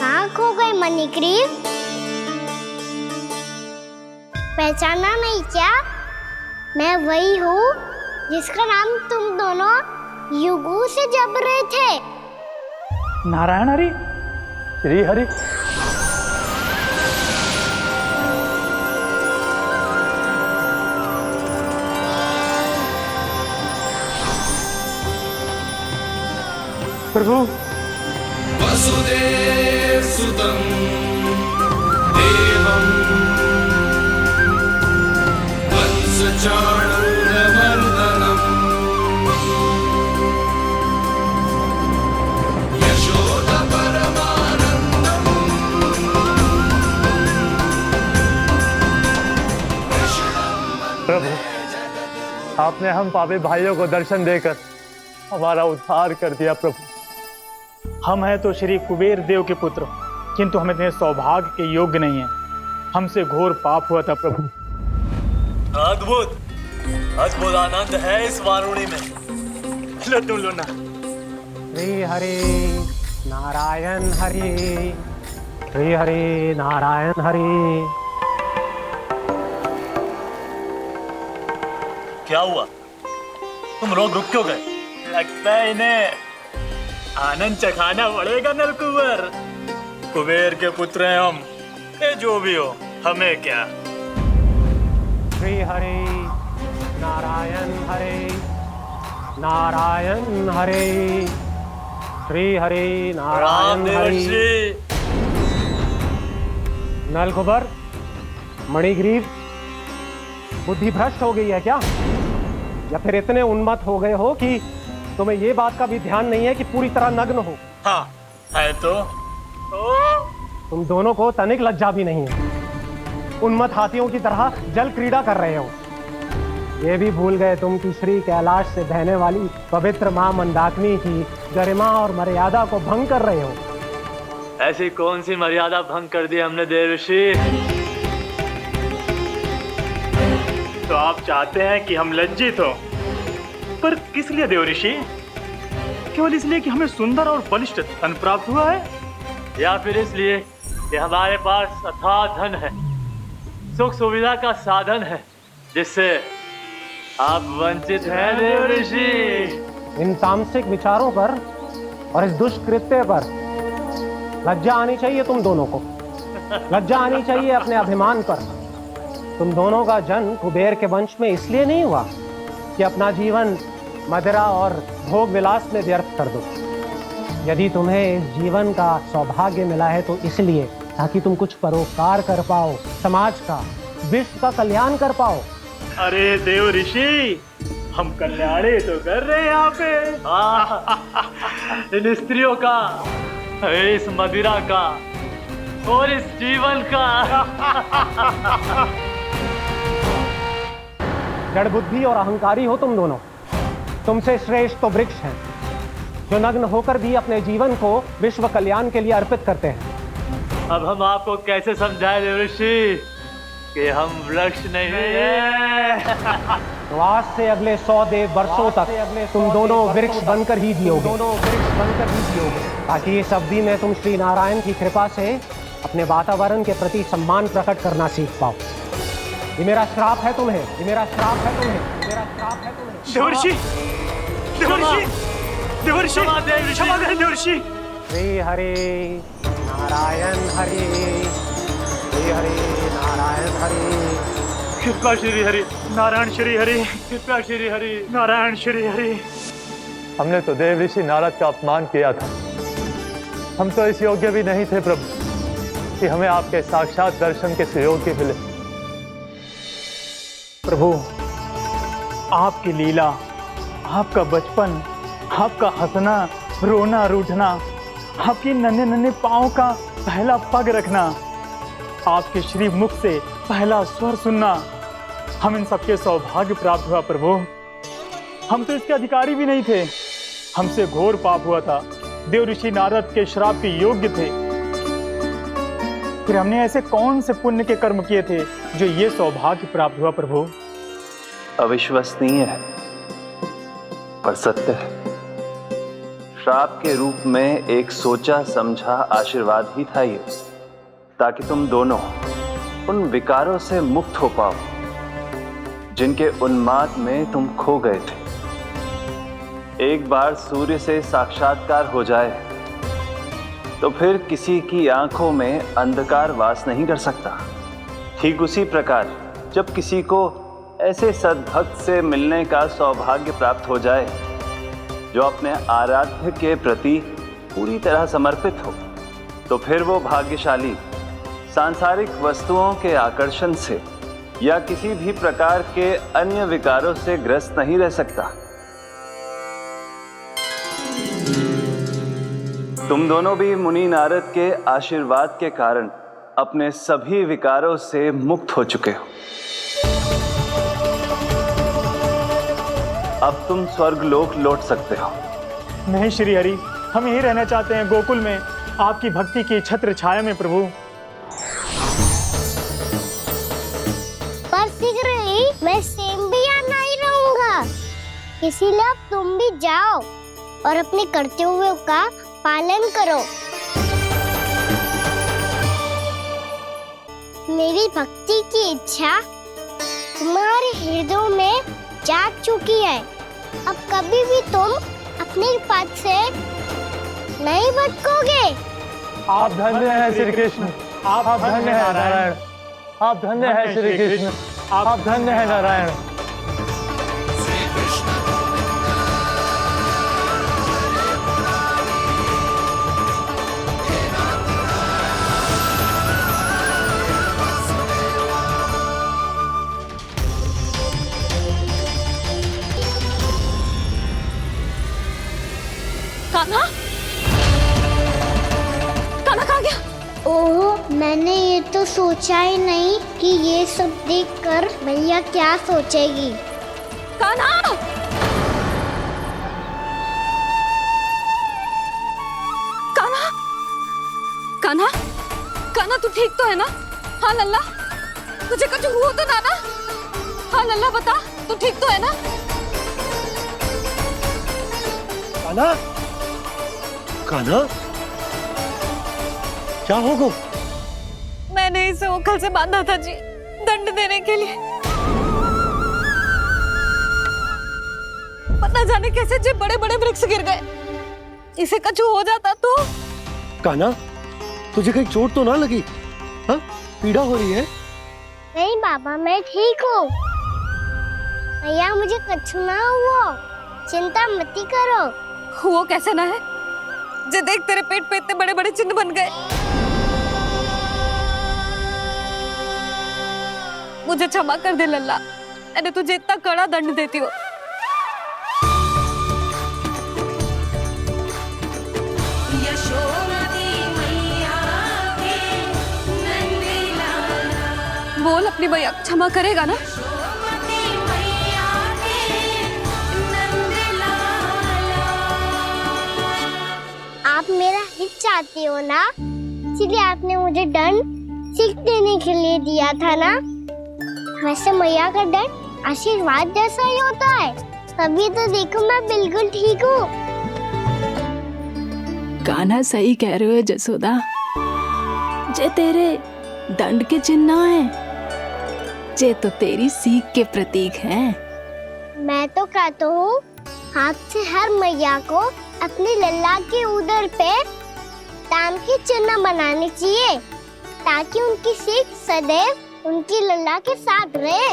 कहाँ खो गए मणिग्रीव? पहचाना नहीं क्या? मैं वही हूँ जिसका नाम तुम दोनों युगों से जप रहे थे। नारायण हरि, श्री हरि। प्रभु, वसुदेव सुतं देवं वत्सचाणूरमर्दनम् यशोदा परमानन्दम् प्रभु, आपने हम पापी भाइयों को दर्शन देकर हमारा उद्धार कर दिया। प्रभु, हम हैं तो श्री कुबेर देव के पुत्र, किंतु हम इतने सौभाग्य के योग्य नहीं हैं। हमसे घोर पाप हुआ था प्रभु। अद्भुत अद्भुत आनंद है इस वारुणी में। लो तुम लो ना। श्री हरि नारायण हरि, श्री हरि नारायण हरि। क्या हुआ? तुम लोग रुक क्यों गए? लगता है इन्हें आनंद चखाना पड़ेगा नलकुंवर। कुबेर के पुत्र हैं हम, ये जो भी हो हमें क्या। श्री हरि नारायण हरि, नारायण हरि, श्री हरि नारायण हरि। नलकुबर, मणिग्रीव, बुद्धि भ्रष्ट हो गई है क्या? या फिर इतने उन्मत्त हो गए हो कि तुम्हें ये बात का भी ध्यान नहीं है कि पूरी तरह नग्न हो? हाँ है तो तुम दोनों को तनिक लज्जा भी नहीं है। उन्मत्त हाथियों की तरह जल क्रीड़ा कर रहे हो। ये भी भूल गए तुम कि श्री कैलाश से बहने वाली पवित्र मां मंदाकिनी की गरिमा और मर्यादा को भंग कर रहे हो। ऐसी कौन सी मर्यादा भंग कर दी हमने देवर्षि? आप चाहते हैं कि हम लज्जित हो, पर किस लिए देव ऋषि? केवल इसलिए कि हमें सुंदर और बलिष्ठ धन प्राप्त हुआ है, या फिर इसलिए कि हमारे पास अथाह धन है, सुख सुविधा का साधन है, जिससे आप वंचित हैं देव ऋषि? इन तामसिक विचारों पर और इस दुष्कृत्य पर लज्जा आनी चाहिए तुम दोनों को। लज्जा आनी चाहिए अपने अभिमान पर। तुम दोनों का जन्म कुबेर के वंश में इसलिए नहीं हुआ कि अपना जीवन मदिरा और भोग विलास में व्यर्थ कर दो। यदि तुम्हें इस जीवन का सौभाग्य मिला है तो इसलिए ताकि तुम कुछ परोपकार कर पाओ, समाज का, विश्व का कल्याण कर पाओ। अरे देव ऋषि, हम कल्याणी तो कर रहे हैं यहाँ पे। इन स्त्रियों का, इस मदिरा का और इस जीवन का। जड़ बुद्धि और अहंकारी हो तुम दोनों। तुमसे श्रेष्ठ तो वृक्ष हैं, जो नग्न होकर भी अपने जीवन को विश्व कल्याण के लिए अर्पित करते हैं। अब हम आपको कैसे समझाएं देव ऋषि कि हम वृक्ष नहीं हैं? तो आज से अगले 100 देव वर्षों तक तुम दोनों वृक्ष बनकर ही जियोगे, ताकि इस अवधि में तुम श्री नारायण की कृपा से अपने वातावरण के प्रति सम्मान प्रकट करना सीख पाओ। ये मेरा श्राप है तुम्हें, ये मेरा श्राप है तुम्हें, ये मेरा श्राप है तुम्हें। देवर्षि, देवर्षि, देवर्षि, क्षमा करें देवर्षि। श्री हरि नारायण हरि, श्री हरि नारायण हरि। कृपा श्री हरि नारायण श्री हरि, कृपा श्री हरि नारायण श्री हरि। हमने तो देव ऋषि नारद का अपमान किया था। हम तो इस योग्य भी नहीं थे प्रभु कि हमें आपके साक्षात दर्शन के सुयोग्य मिले। प्रभु, आपकी लीला, आपका बचपन, आपका हंसना, रोना, रूठना, आपकी नन्हे नन्हे पाँव का पहला पग रखना, आपके श्री मुख से पहला स्वर सुनना, हम इन सबके सौभाग्य प्राप्त हुआ प्रभु। हम तो इसके अधिकारी भी नहीं थे। हमसे घोर पाप हुआ था, देव ऋषि नारद के श्राप के योग्य थे। फिर हमने ऐसे कौन से पुण्य के कर्म किए थे जो ये सौभाग्य प्राप्त हुआ प्रभु? अविश्वसनीय है पर सत्य है। श्राप के रूप में एक सोचा समझा आशीर्वाद ही था ये, ताकि तुम दोनों उन विकारों से मुक्त हो पाओ जिनके उन्माद में तुम खो गए थे। एक बार सूर्य से साक्षात्कार हो जाए तो फिर किसी की आंखों में अंधकार वास नहीं कर सकता। ठीक उसी प्रकार जब किसी को ऐसे सद्भक्त से मिलने का सौभाग्य प्राप्त हो जाए जो अपने आराध्य के प्रति पूरी तरह समर्पित हो, तो फिर वो भाग्यशाली सांसारिक वस्तुओं के आकर्षण से या किसी भी प्रकार के अन्य विकारों से ग्रस्त नहीं रह सकता। तुम दोनों भी मुनि नारद के आशीर्वाद के कारण अपने सभी विकारों से मुक्त हो चुके हो। अब तुम स्वर्गलोक लौट सकते हो। नहीं श्री हरि, हम यही रहना चाहते हैं गोकुल में, आपकी भक्ति की छत्र छाया में प्रभु। पर शीघ्र ही मैं सेम्बिया नहीं रहूंगा, इसीलिए अब तुम भी जाओ और अपने कर्तव्यों का पालन करो। मेरी भक्ति की इच्छा तुम्हारे हृदयों में जाग चुकी है। अब कभी भी तुम अपने पद से नहीं भटकोगे। आप धन्य हैं श्री कृष्ण, आप धन्य हैं नारायण, आप धन्य हैं श्री कृष्ण, आप धन्य हैं नारायण। कान्हा, कान्हा कहाँ गया? ओह, मैंने ये तो सोचा ही नहीं कि ये सब देखकर भैया क्या सोचेगी। कान्हा! कान्हा! कान्हा! कान्हा तू ठीक तो है ना? हाँ लल्ला, तुझे कुछ हुआ तो ना? हाँ लल्ला बता, तू ठीक तो है ना? कान्हा, कान्हा, क्या हो गो? मैंने इसे ओखल से बांधा था जी, दंड देने के लिए। पता जाने कैसे जे बड़े बड़े वृक्ष गिर गए। इसे कछु हो जाता तो? कान्हा, तुझे कहीं चोट तो ना लगी? हाँ, पीड़ा हो रही है? नहीं बाबा, मैं ठीक हूँ। भैया मुझे कछु ना हुआ, चिंता मत करो। वो कैसे ना है? जे देख तेरे पेट पे इतने बड़े बड़े चिन्ह बन गए। मुझे क्षमा कर दे लल्ला, मैंने तुझे इतना कड़ा दंड देती हो। बोल अपनी भैया क्षमा करेगा ना? आप मेरा हित चाहते हो ना, इसलिए आपने मुझे दंड सीख देने के लिए दिया था ना। वैसे मैया का दंड आशीर्वाद जैसा ही होता है, तभी तो देखो मैं बिल्कुल ठीक हूँ। कान्हा सही कह रहे हो जसोदा, जे तेरे दंड के चिन्ह ना है, जे तो तेरी सीख के प्रतीक हैं। मैं तो कहता हूँ हाथ से हर मैया को अपनी लल्ला के उदर पे ताम के चिन्ह बनाने चाहिए, ताकि उनकी सीख सदैव उनकी लल्ला के साथ रहे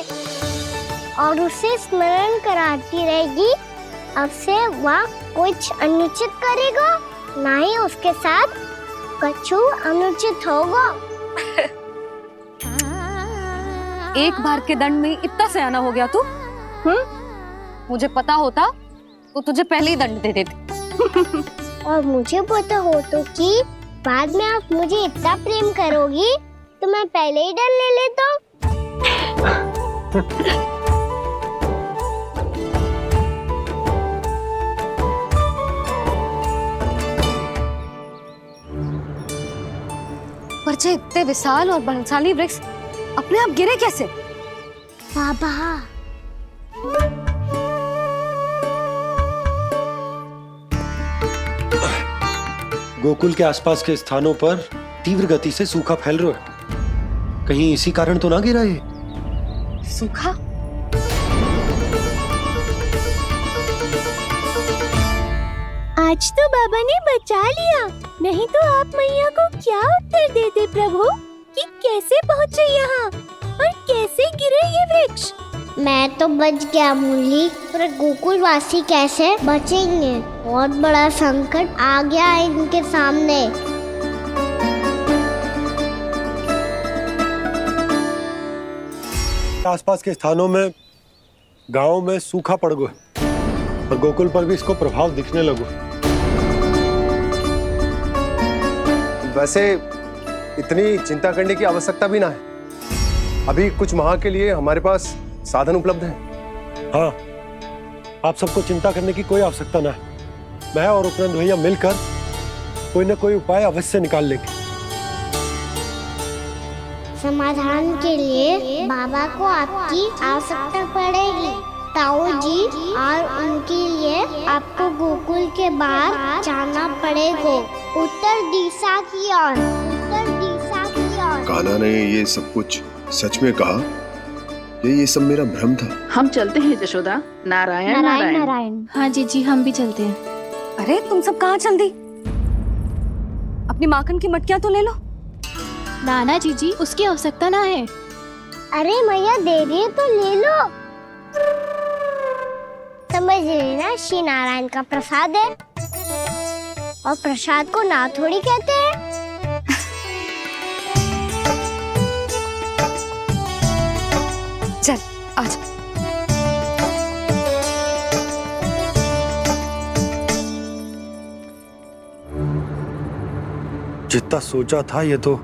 और उसे स्मरण कराती रहेगी। अब से वह कुछ अनुचित करेगा, ना ही उसके साथ कछु अनुचित होगा। एक बार के दंड में इतना सयाना हो गया तू? मुझे पता होता तो तुझे पहले ही दंड दे देती। और मुझे पता हो तो कि बाद में आप मुझे इतना प्रेम करोगी तो मैं पहले ही दंड ले लेता। पर जे इतने विशाल और बलशाली वृक्ष अपने आप गिरे कैसे? बाबा, गोकुल के आसपास के स्थानों पर तीव्र गति से सूखा फैल रहा है। कहीं इसी कारण तो ना गिरा ये? सूखा? आज तो बाबा ने बचा लिया, नहीं तो आप मैया को क्या उत्तर देते प्रभु कि कैसे पहुँचे यहाँ और कैसे गिरे ये वृक्ष? मैं तो बच गया मुरली, पर गोकुल वासी कैसे बचेंगे? बहुत बड़ा संकट आ गया है इनके सामने। आसपास के स्थानों में, गांव में सूखा पड़ गया और गोकुल पर भी इसको प्रभाव दिखने लगा। वैसे इतनी चिंता करने की आवश्यकता भी ना है। अभी कुछ माह के लिए हमारे पास साधन उपलब्ध है। हाँ, आप सबको चिंता करने की कोई आवश्यकता ना है। मैं और उपनंद भैया मिलकर कोई न कोई उपाय अवश्य निकाल लेंगे। समाधान के लिए बाबा को आपकी आवश्यकता पड़ेगी। ताऊ जी और उनके लिए आपको गोकुल के बाहर जाना पड़ेगा, उत्तर दिशा की ओर। उत्तर दिशा की ओर। कान्हा ने ये सब कुछ सच में कहा? ये सब मेरा भ्रम था? हम चलते हैं जशोदा। नारायण नारायण नारायण। हाँ जीजी, हम भी चलते हैं। अरे तुम सब कहाँ चल दी? अपनी माखन की मटकियाँ तो ले लो। नाना जीजी, उसकी आवश्यकता ना है। अरे मैया दे रही है तो ले लो। समझ लेना, श्री नारायण का प्रसाद है और प्रसाद को ना थोड़ी कहते हैं। चल आज। जितना सोचा था ये तो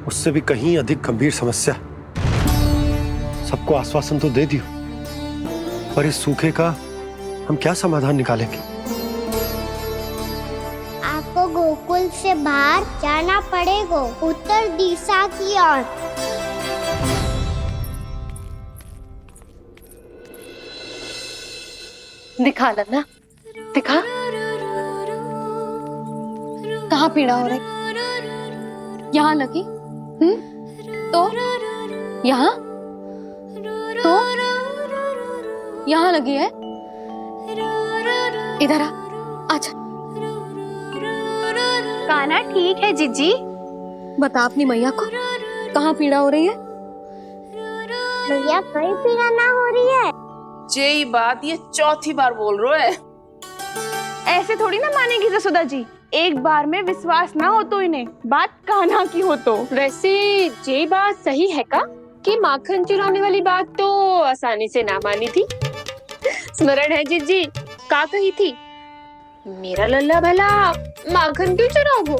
उससे भी कहीं अधिक गंभीर समस्या। सबको आश्वासन तो दे दियो, पर इस सूखे का हम क्या समाधान निकालेंगे? आपको गोकुल से बाहर जाना पड़ेगा, उत्तर दिशा की ओर। दिखा लल्ला, दिखा। कहाँ पीड़ा हो रही? यहाँ लगी? तो यहाँ? तो यहाँ लगी है? इधर आ, आजा। कान्हा ठीक है जीजी। बता अपनी मैया को कहाँ पीड़ा हो रही है? भैया कहीं पीड़ा ना हो रही है। यही बात ये चौथी बार बोल रहे है। ऐसे थोड़ी ना मानेगी जसोदा जी, एक बार में विश्वास ना हो तो इन्हें, बात कान्हा की हो तो। वैसे ये बात सही है का कि माखन चुराने वाली बात तो आसानी से ना मानी थी। स्मरण है जीजी का कही थी, मेरा लल्ला भला माखन क्यों चुराओगो?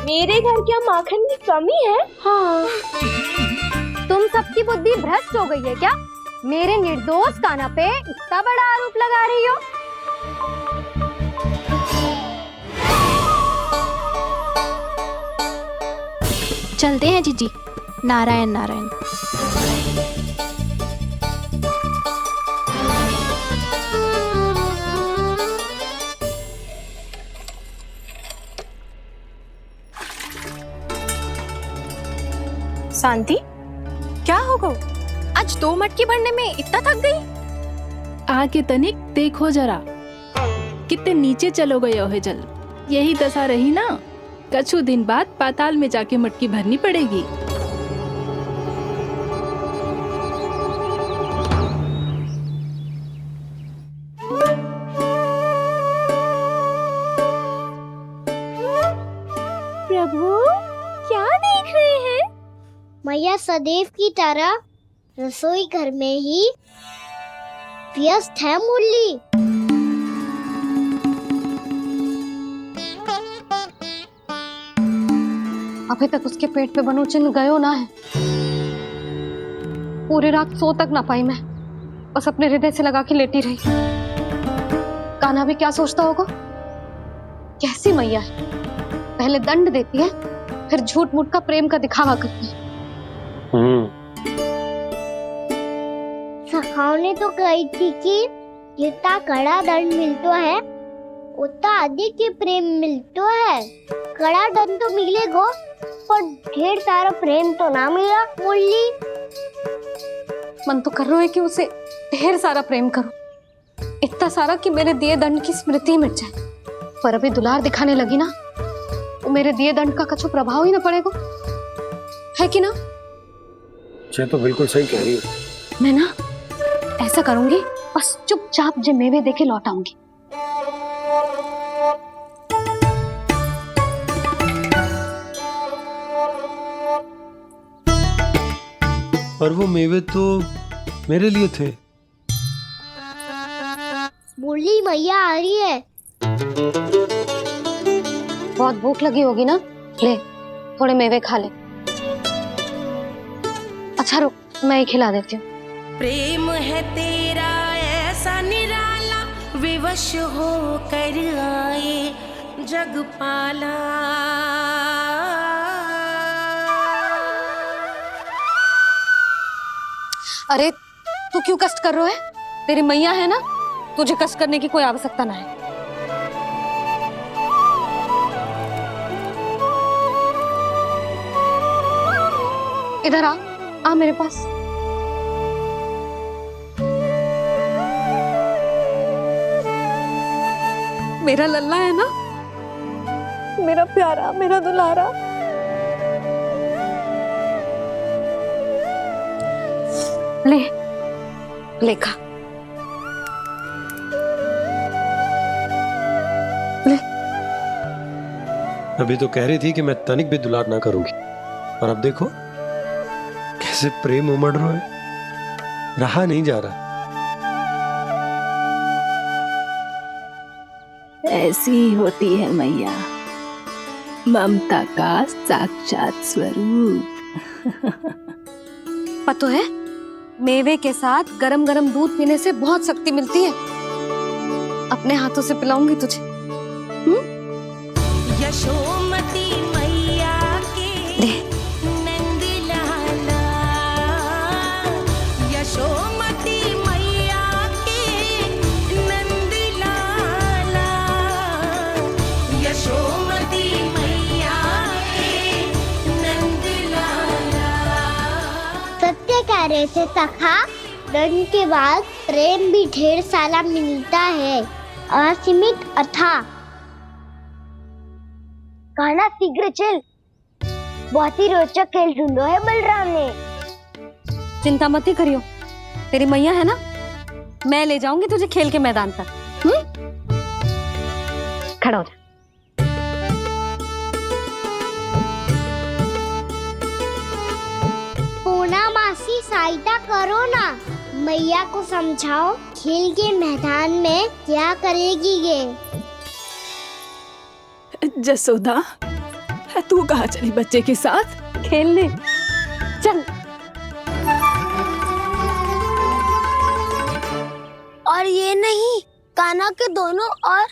मेरे घर क्या माखन की कमी है? हाँ। तुम सबकी बुद्धि भ्रष्ट हो गई है क्या? मेरे निर्दोष कान्हा पे इतना बड़ा आरोप लगा रही हो? चलते हैं जीजी। नारायण नारायण। शांति, क्या हो गया? आज 2 मटकी भरने में इतना थक गई? आके तनिक देखो जरा, कितने नीचे चलो गए हो जल। यही दशा रही ना, कछु दिन बाद पाताल में जाके मटकी भरनी पड़ेगी। प्रभु क्या देख रहे हैं? मैया सदैव की तरह रसोई घर में ही व्यस्त है मुरली। अभी तक उसके पेट पे बनो चिन्ह गयो ना है। पूरी रात सो तक ना पाई मैं, बस अपने हृदय से लगा के लेटी रही। कान्हा भी क्या सोचता होगा? कैसी मैया है, पहले दंड देती है फिर झूठ मूठ का प्रेम का दिखावा करती है। सखाओ ने तो कही थी कि जितना कड़ा दंड मिलतो है उतना अधिक ही प्रेम मिलतो है। कड़ा दंड तो मिलेगो पर ढेर सारा प्रेम तो ना मिला मुरली। मन तो कर रहा है कि उसे ढेर सारा प्रेम करूं, इतना सारा कि मेरे दिए दंड की स्मृति मिट जाए। पर अभी दुलार दिखाने लगी ना, वो मेरे दिए दंड का कछु प्रभाव ही ना पड़ेगा, है कि ना? ये तो बिल्कुल सही कह रही हो। मैं ना ऐसा करूंगी, बस चुपचाप जे मेवे देके लौट आऊंगी। पर वो मेवे तो मेरे लिए थे। मुरली मैया आ रही है। बहुत भूख लगी होगी ना, ले थोड़े मेवे खा ले। अच्छा रुक, मैं ही खिला देती हूँ। प्रेम है तेरा ऐसा निराला, विवश हो कर आए जग पाला। अरे तू क्यों कष्ट कर रहा है? तेरी मैया है ना, तुझे कष्ट करने की कोई आवश्यकता ना है। इधर आ मेरे पास। मेरा लल्ला है ना, मेरा प्यारा, मेरा दुलारा। ले ले खा, ले। अभी तो कह रही थी कि मैं तनिक भी दुलार ना करूंगी, और अब देखो कैसे प्रेम उमड़ रहा है, रहा नहीं जा रहा। ऐसी ही होती है मैया, ममता का साक्षात स्वरूप। पता है, मेवे के साथ गरम गरम दूध पीने से बहुत शक्ति मिलती है। अपने हाथों से पिलाऊंगी तुझे। यशोमती मैया के नंद लाला, यशोमती मैया जैसे सखा दंड के बाद प्रेम भी ढेर सारा मिलता है, असीमित अथाह। कान्हा शीघ्र चल, बहुत ही रोचक खेल ढूंढो है बलराम ने। चिंता मत ही करियो, तेरी मैया है ना, मैं ले जाऊंगी तुझे खेल के मैदान तक। खड़ा हो जा। पूना मासी सहायता करो ना, मैया को समझाओ खेल के मैदान में क्या करेगी ये। जसोदा, तू कहाँ चली बच्चे के साथ? खेलने चल। और ये नहीं, कान्हा के दोनों और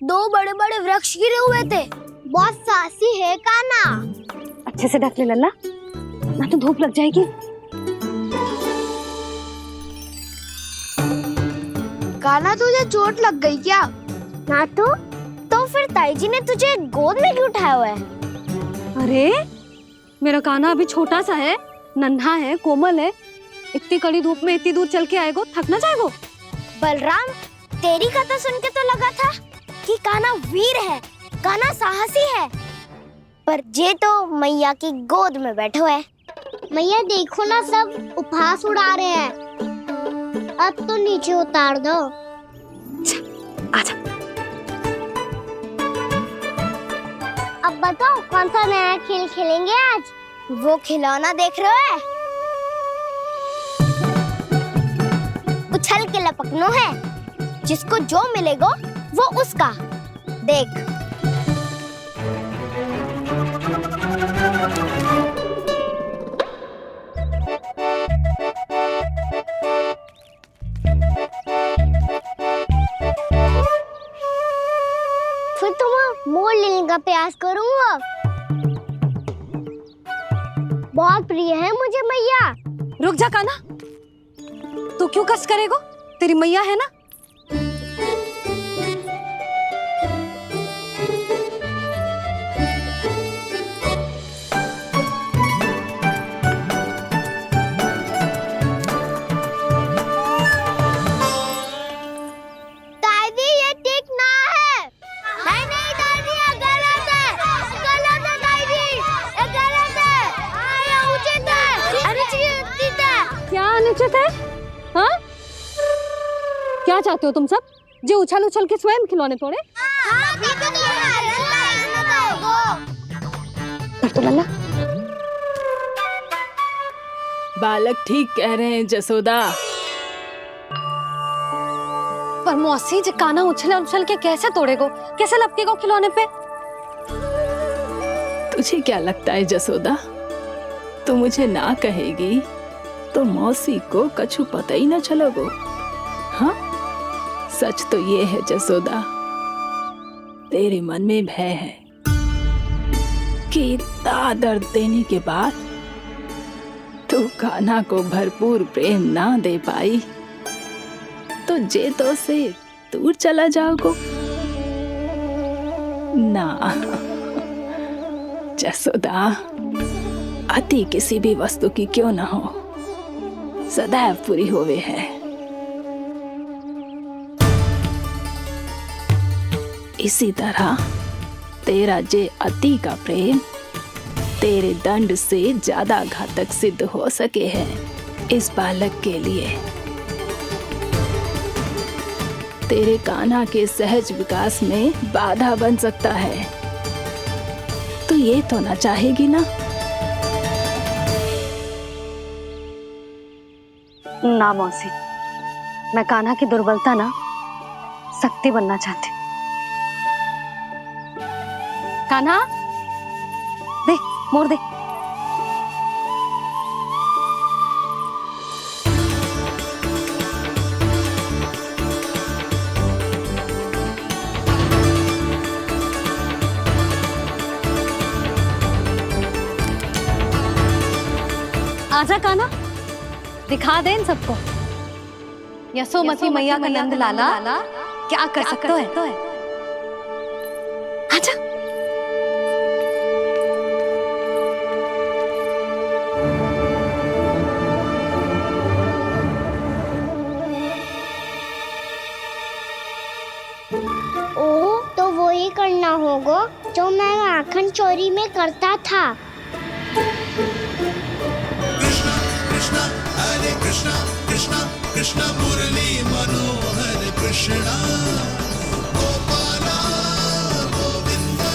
दो बड़े बड़े वृक्ष गिरे हुए थे। बहुत साहसी है कान्हा। अच्छे से ढक ले लल्ला, ना तो धूप लग जाएगी। कान्हा तुझे चोट लग गई क्या? ना तो फिर ताई जी ने तुझे गोद में क्यों उठाया हुआ है? अरे मेरा कान्हा अभी छोटा सा है, नन्हा है, कोमल है, इतनी कड़ी धूप में इतनी दूर चल के आएगो, थक ना जाएगो। बलराम, तेरी कथा सुन के तो लगा था कि कान्हा वीर है, कान्हा साहसी है, पर जे तो मैया की गोद में बैठे हुए है। मैया देखो ना, सब उपहास उड़ा रहे हैं, अब तो नीचे उतार दो। आजा। अब बताओ कौन सा नया खेल खेलेंगे आज? वो खिलौना देख रहे हो? उछल के लपकनो है, जिसको जो मिलेगा वो उसका। देख। फिर तुम मोड़ लेने का प्रयास करूंगा। बहुत प्रिय है मुझे मैया। रुक जा कान्हा, तू क्यों कष्ट करेगो, तेरी मैया है ना। दादी ये ठीक ना है। नहीं दादी, ये गलत है, गलत है दादी, ये गलत है, ये उचित है, अनुचित है। क्या अनुचित है? हाँ? क्या चाहते हो तुम सब, जो उछल उछल के स्वयं खिलौने तोड़े? तो लल्ला, बालक ठीक कह रहे हैं जसोदा। पर मौसी, जो कान्हा उछल उछल के कैसे तोड़ेगो, कैसे लपकेगो खिलौने पे? तुझे क्या लगता है जसोदा, तू मुझे ना कहेगी तो मौसी को कछु पता ही ना चलोगो। हाँ, सच तो ये है जसोदा, तेरे मन में भय है कि इतना दर्द देने के बाद तू कान्हा को भरपूर प्रेम ना दे पाई तो जेतो से दूर चला जाओगो ना। जसोदा, अति किसी भी वस्तु की क्यों ना हो, सदैव पूरी होवे है। इसी तरह तेरा जे अति का प्रेम तेरे दंड से ज्यादा घातक सिद्ध हो सके है इस बालक के लिए। तेरे कान्हा के सहज विकास में बाधा बन सकता है, तो ये तो ना चाहेगी ना? ना मौसी, मैं कान्हा की दुर्बलता ना शक्ति बनना चाहती। कान्हा, दे मोड़ दे। आजा कान्हा, दिखा दे इन सबको यशोमती मैया का नंद लाला क्या कर सकता है। आजा। जो मैं माखन चोरी में करता था। कृष्णा कृष्णा हरे कृष्णा कृष्णा कृष्णा मुरली मनोहर कृष्णा गोपाला गोविंदा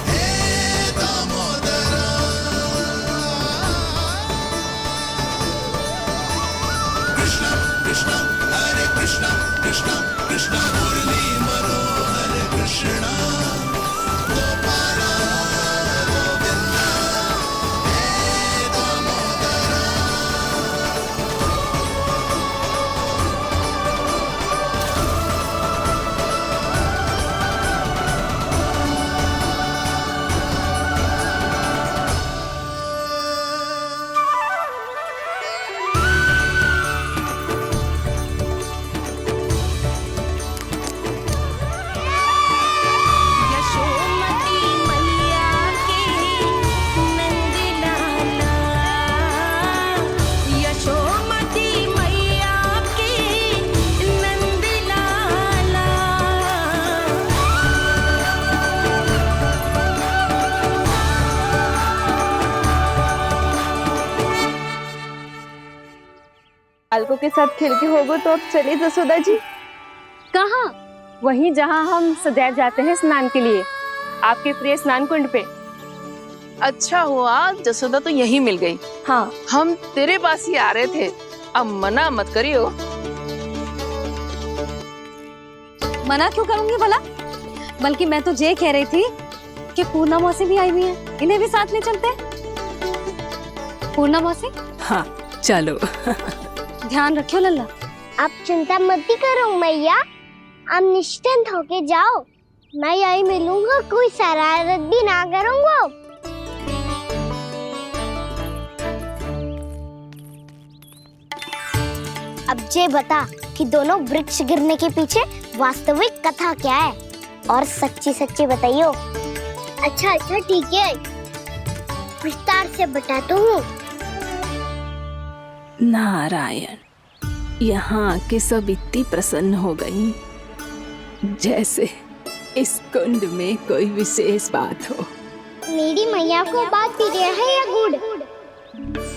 हे दामोदरा। कृष्णा कृष्णा हरे कृष्णा कृष्णा कृष्णा मुरली मनोहर कृष्णा गोपाला गोविंदा हे दामोदरा। यशोमती मैया के नंद लाला, यशोमती मैया के नंद लाला। बालकों के साथ खेल के होगो तो अब चलिए जसोदा जी। कहाँ? वहीं जहाँ हम सदैव जाते हैं स्नान के लिए, आपके प्रिय स्नान कुंड पे। अच्छा हुआ जसोदा तो यहीं मिल गई। हाँ, हम तेरे पास ही आ रहे थे, अब मना मत करियो। मना क्यों करूंगी भला? बल्कि मैं तो ये कह रही थी कि पूर्णा मौसी भी आई हुई है, इन्हें भी साथ ले चलते हैं। पूर्णा मौसी, हाँ चलो। ध्यान रखियो लल्ला। आप चिंता मत करो मैया, आप निश्चिंत होके जाओ, मैं यही मिलूंगा, कोई शरारत भी ना करूंगा। अब ये बता कि दोनों वृक्ष गिरने के पीछे वास्तविक कथा क्या है, और सच्ची सच्ची बताइयो। अच्छा अच्छा ठीक है, विस्तार से बताता हूँ। नारायण, यहाँ के सब इतनी प्रसन्न हो गई जैसे इस कुंड में कोई विशेष बात हो। मेरी मैया को बात प्रिय है या गुड़?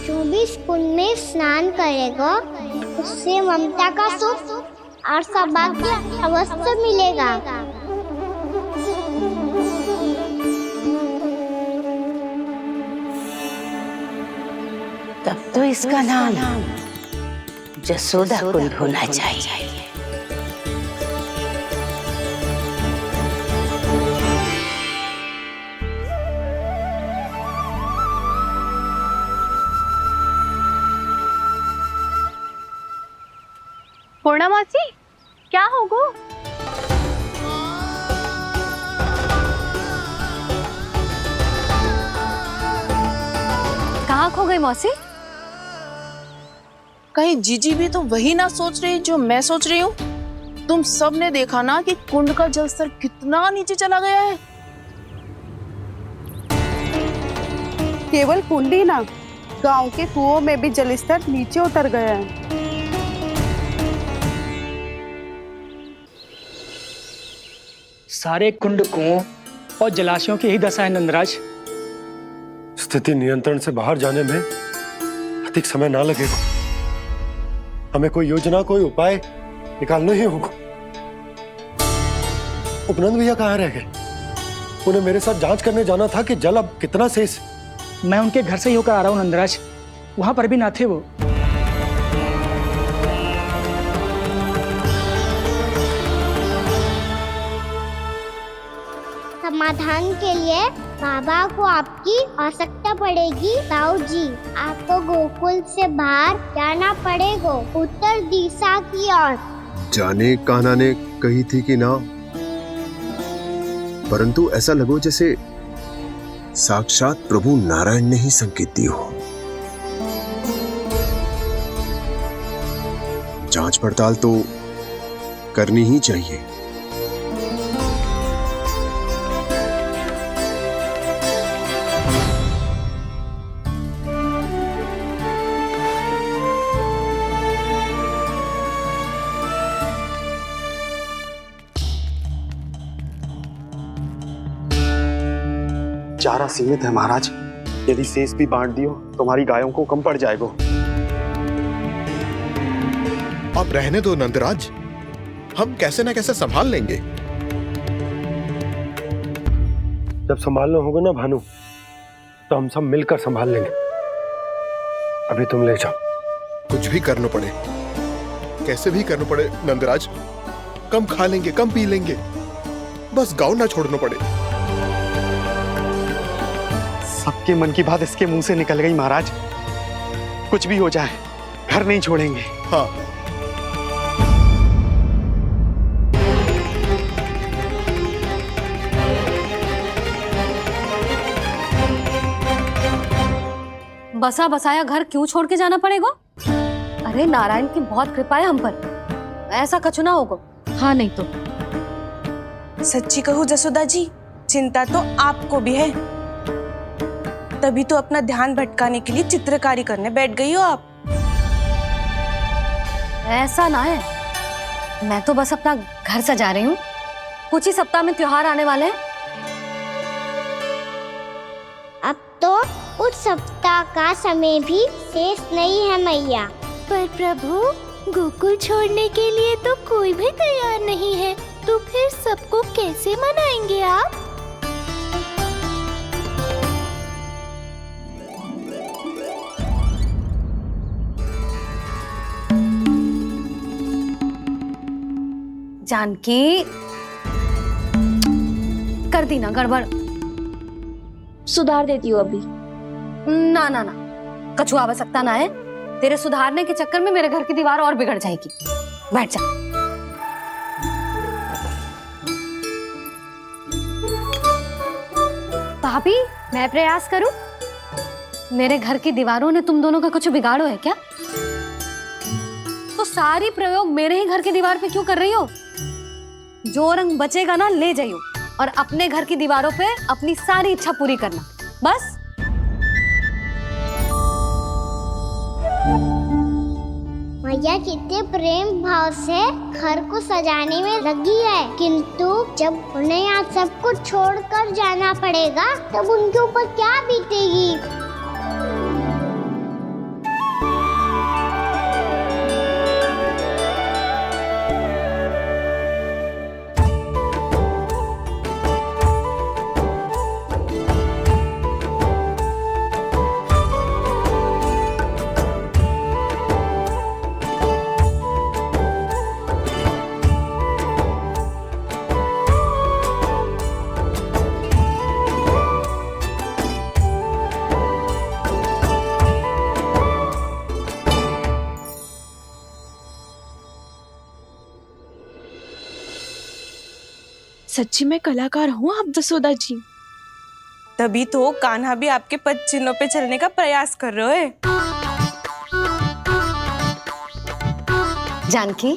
जो भी इस कुंड में स्नान करेगा उससे ममता का सुख और सौभाग्य अवश्य मिलेगा। तब तो इसका नाम जसोदा कुंड होना चाहिए। पूर्णा मौसी, क्या होगो? कहाँ खो गई मौसी? कहीं जीजी भी तो वही ना सोच रही जो मैं सोच रही हूँ। तुम सब ने देखा ना कि कुंड का जल स्तर कितना नीचे चला गया है। केवल कुंड ही ना, गांव के कुओं में भी जल स्तर नीचे उतर गया है। सारे कुंड, कुओं और जलाशयों की यही दशा है नंदराज। स्थिति नियंत्रण से बाहर जाने में अधिक समय ना लगेगा। हमें कोई योजना, कोई उपाय निकालना ही होगा। उपनंद भैया कहाँ रह गए? उन्हें मेरे साथ जांच करने जाना था कि जल अब कितना शेष। मैं उनके घर से ही होकर आ रहा हूँ नंदराज, वहां पर भी ना थे वो। समाधान के लिए बाबा को आपकी आवश्यकता पड़ेगी। ताऊ जी, आपको गोकुल से बाहर जाना पड़ेगा, उत्तर दिशा की ओर। जाने कान्हा ने कही थी कि ना, परंतु ऐसा लगो जैसे साक्षात प्रभु नारायण ने ही संकेत दी हो। जांच पड़ताल तो करनी ही चाहिए। चारा सीमित है महाराज। यदि शेष भी बांट दियो तो हमारी गायों को कम पड़ जाएगा। अब रहने दो नंदराज, हम कैसे न कैसे संभाल लेंगे। जब संभालना होगा ना भानु, तो हम सब मिलकर संभाल लेंगे। अभी तुम ले जाओ। कुछ भी करना पड़े, कैसे भी करना पड़े नंदराज, कम खा लेंगे, कम पी लेंगे, बस गाँव ना छोड़ना पड़े। सबके मन की बात इसके मुंह से निकल गई महाराज। कुछ भी हो जाए घर नहीं छोड़ेंगे। हाँ। बसा बसाया घर क्यों छोड़ के जाना पड़ेगा? अरे नारायण की बहुत कृपा है हम पर, ऐसा कछु ना होगा। हाँ नहीं तो सच्ची कहूँ जसोदा जी, चिंता तो आपको भी है, तभी तो अपना ध्यान भटकाने के लिए चित्रकारी करने बैठ गई हो आप। ऐसा ना है, मैं तो बस अपना घर सजा रही हूँ। कुछ ही सप्ताह में त्योहार आने वाले हैं। अब तो कुछ सप्ताह का समय भी शेष नहीं है मैया। पर प्रभु, गोकुल छोड़ने के लिए तो कोई भी तैयार नहीं है, तो फिर सबको कैसे मनाएंगे आप? जानकी, कर दी ना गड़बड़। सुधार देती हूँ अभी। ना ना ना, कछु आवश्यकता ना है। तेरे सुधारने के चक्कर में मेरे घर की दीवार और बिगड़ जाएगी। बैठ जा। भाभी, मैं प्रयास करूं? मेरे घर की दीवारों ने तुम दोनों का कुछ बिगाड़ो है क्या? तो सारी प्रयोग मेरे ही घर की दीवार पे क्यों कर रही हो? जो रंग बचेगा ना ले जाइयो, और अपने घर की दीवारों पे अपनी सारी इच्छा पूरी करना, बस। मैया कितने प्रेम भाव से घर को सजाने में लगी है, किंतु जब उन्हें यहाँ सब कुछ छोड़कर जाना पड़ेगा तब उनके ऊपर क्या बीतेगी। सच्ची में कलाकार हूँ आप जसोदा जी, तभी तो कान्हा भी आपके पद चिन्हों पे चलने का प्रयास कर रहे हैं। जानकी,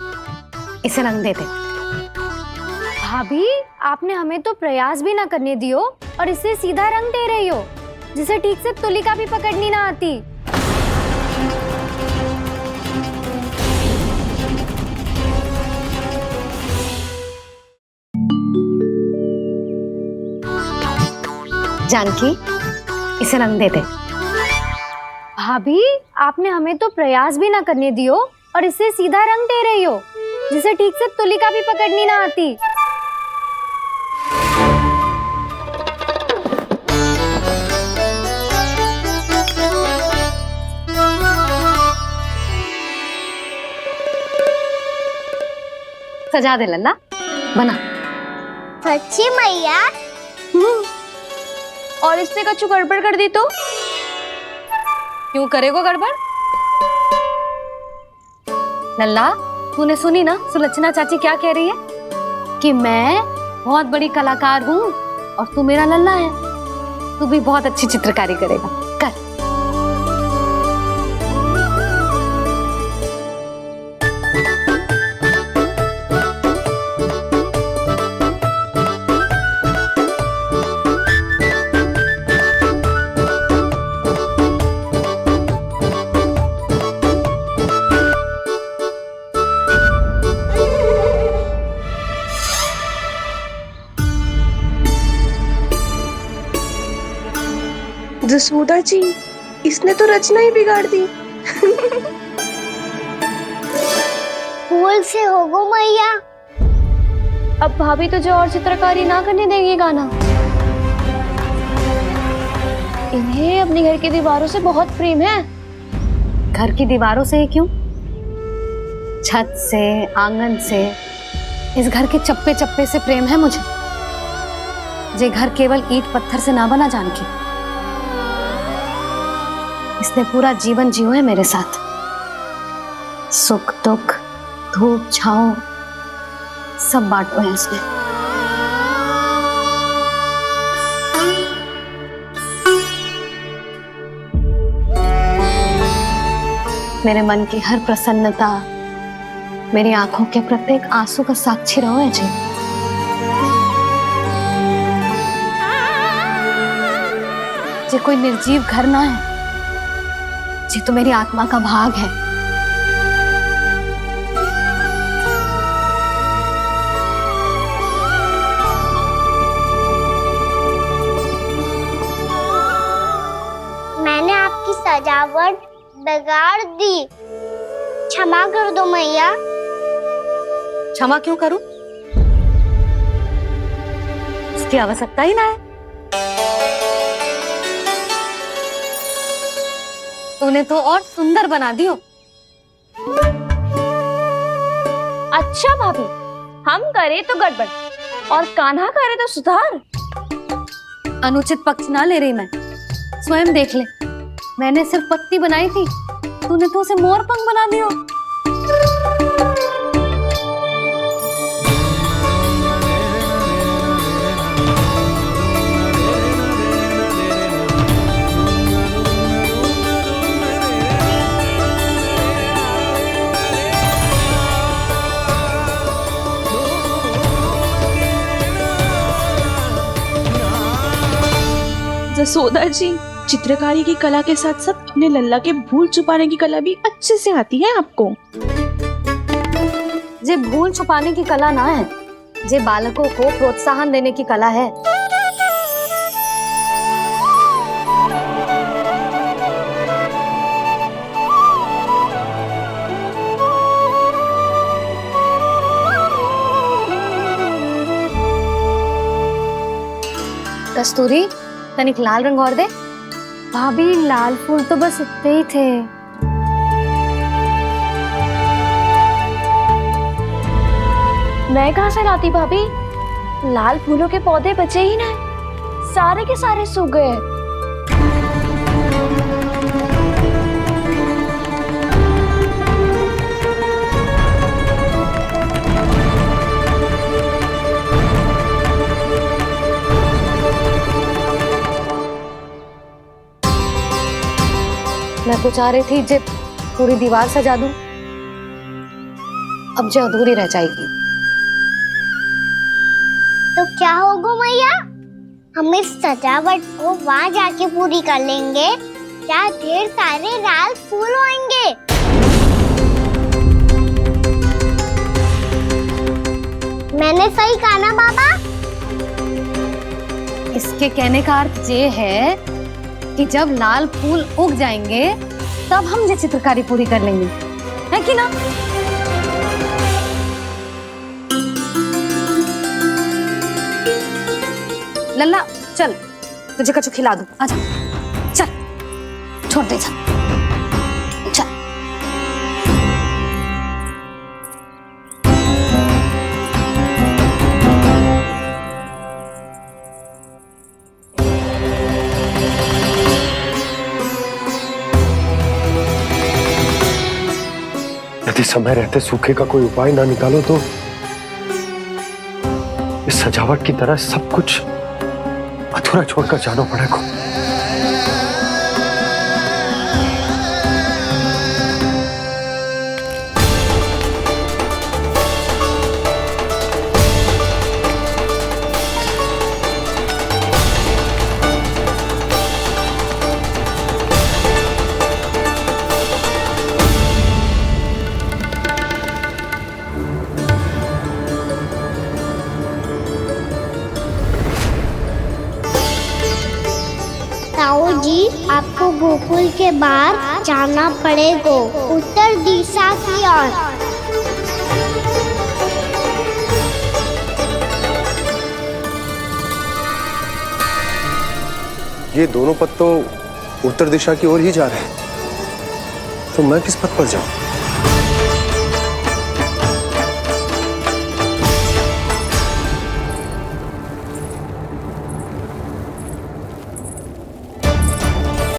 इसे रंग दे दे। भाभी, आपने हमें तो प्रयास भी ना करने दियो और इसे सीधा रंग दे रही हो, जिसे ठीक से तुलिका भी पकड़नी ना आती। जानकी, इसे रंग दे दे। भाभी, आपने हमें तो प्रयास भी ना करने दियो और इसे सीधा रंग दे रही हो, जिसे ठीक से तुलिका भी पकड़नी ना आती। सजा दे लल्ला, बना। सच्ची मैया? और इसने कछु गड़बड़ कर दी तो? क्यों करेगो गड़बड़? लल्ला, तूने सुनी ना सुलक्षणा चाची क्या कह रही है? कि मैं बहुत बड़ी कलाकार हूँ और तू मेरा लल्ला है, तू भी बहुत अच्छी चित्रकारी करेगा। कर। जसोदा जी, इसने तो रचना ही बिगाड़ दी। फूल से होगो मैया। अब भाभी तुझे और चित्रकारी ना करने देंगी गाना। इन्हें अपने घर की दीवारों से बहुत प्रेम है। घर की दीवारों से ही क्यों, छत से, आंगन से, इस घर के चप्पे चप्पे से प्रेम है मुझे। ये घर केवल ईंट पत्थर से ना बना जानकी, इसने पूरा जीवन जियो है मेरे साथ। सुख दुख, धूप छांव सब बांटो है इसने। मेरे मन की हर प्रसन्नता, मेरी आंखों के प्रत्येक आंसू का साक्षी रहो है जी। ये कोई निर्जीव घर ना है, ये तो मेरी आत्मा का भाग है। मैंने आपकी सजावट बिगाड़ दी, क्षमा कर दो मैया। क्षमा क्यों करूं? इसकी आवश्यकता ही ना है। तूने तो और सुंदर बना दियो। अच्छा भाभी, हम करे तो गड़बड़ और कान्हा करे तो सुधार। अनुचित पक्ष ना ले रही मैं, स्वयं देख ले। मैंने सिर्फ पत्ती बनाई थी, तूने तो उसे मोर पंख बना दियो। जसोदा जी, चित्रकारी की कला के साथ साथ अपने लल्ला के भूल छुपाने की कला भी अच्छे से आती है आपको। ये भूल छुपाने की कला ना है, ये बालकों को प्रोत्साहन देने की कला है। कस्तूरी, तनिक लाल रंग और दे। भाभी, लाल फूल तो बस इतने ही थे। मैं कहाँ से लाती भाभी? लाल फूलों के पौधे बचे ही ना, सारे के सारे सूख गए। मैं तो चाह रही थी जे पूरी दीवार सजा दूं, अब जो अधूरी रह जाएगी। तो क्या होगा मैया, हम इस सजावट को वहाँ जाके पूरी कर लेंगे, क्या ढेर सारे लाल फूल होंगे। मैंने सही कहा ना बाबा? इसके कहने का अर्थ ये है कि जब लाल फूल उग जाएंगे तब हम ये चित्रकारी पूरी कर लेंगे, है कि ना? लल्ला चल, तुझे कछु खिला दूं, आजा, चल, छोड़ दे, चल। यदि समय रहते सूखे का कोई उपाय ना निकालो तो इस सजावट की तरह सब कुछ अधूरा छोड़कर जाना पड़ेगा। आपको गोकुल के बाहर जाना पड़ेगा, उत्तर दिशा की ओर। ये दोनों पथ तो उत्तर दिशा की ओर ही जा रहे हैं, तो मैं किस पथ पर जाऊं?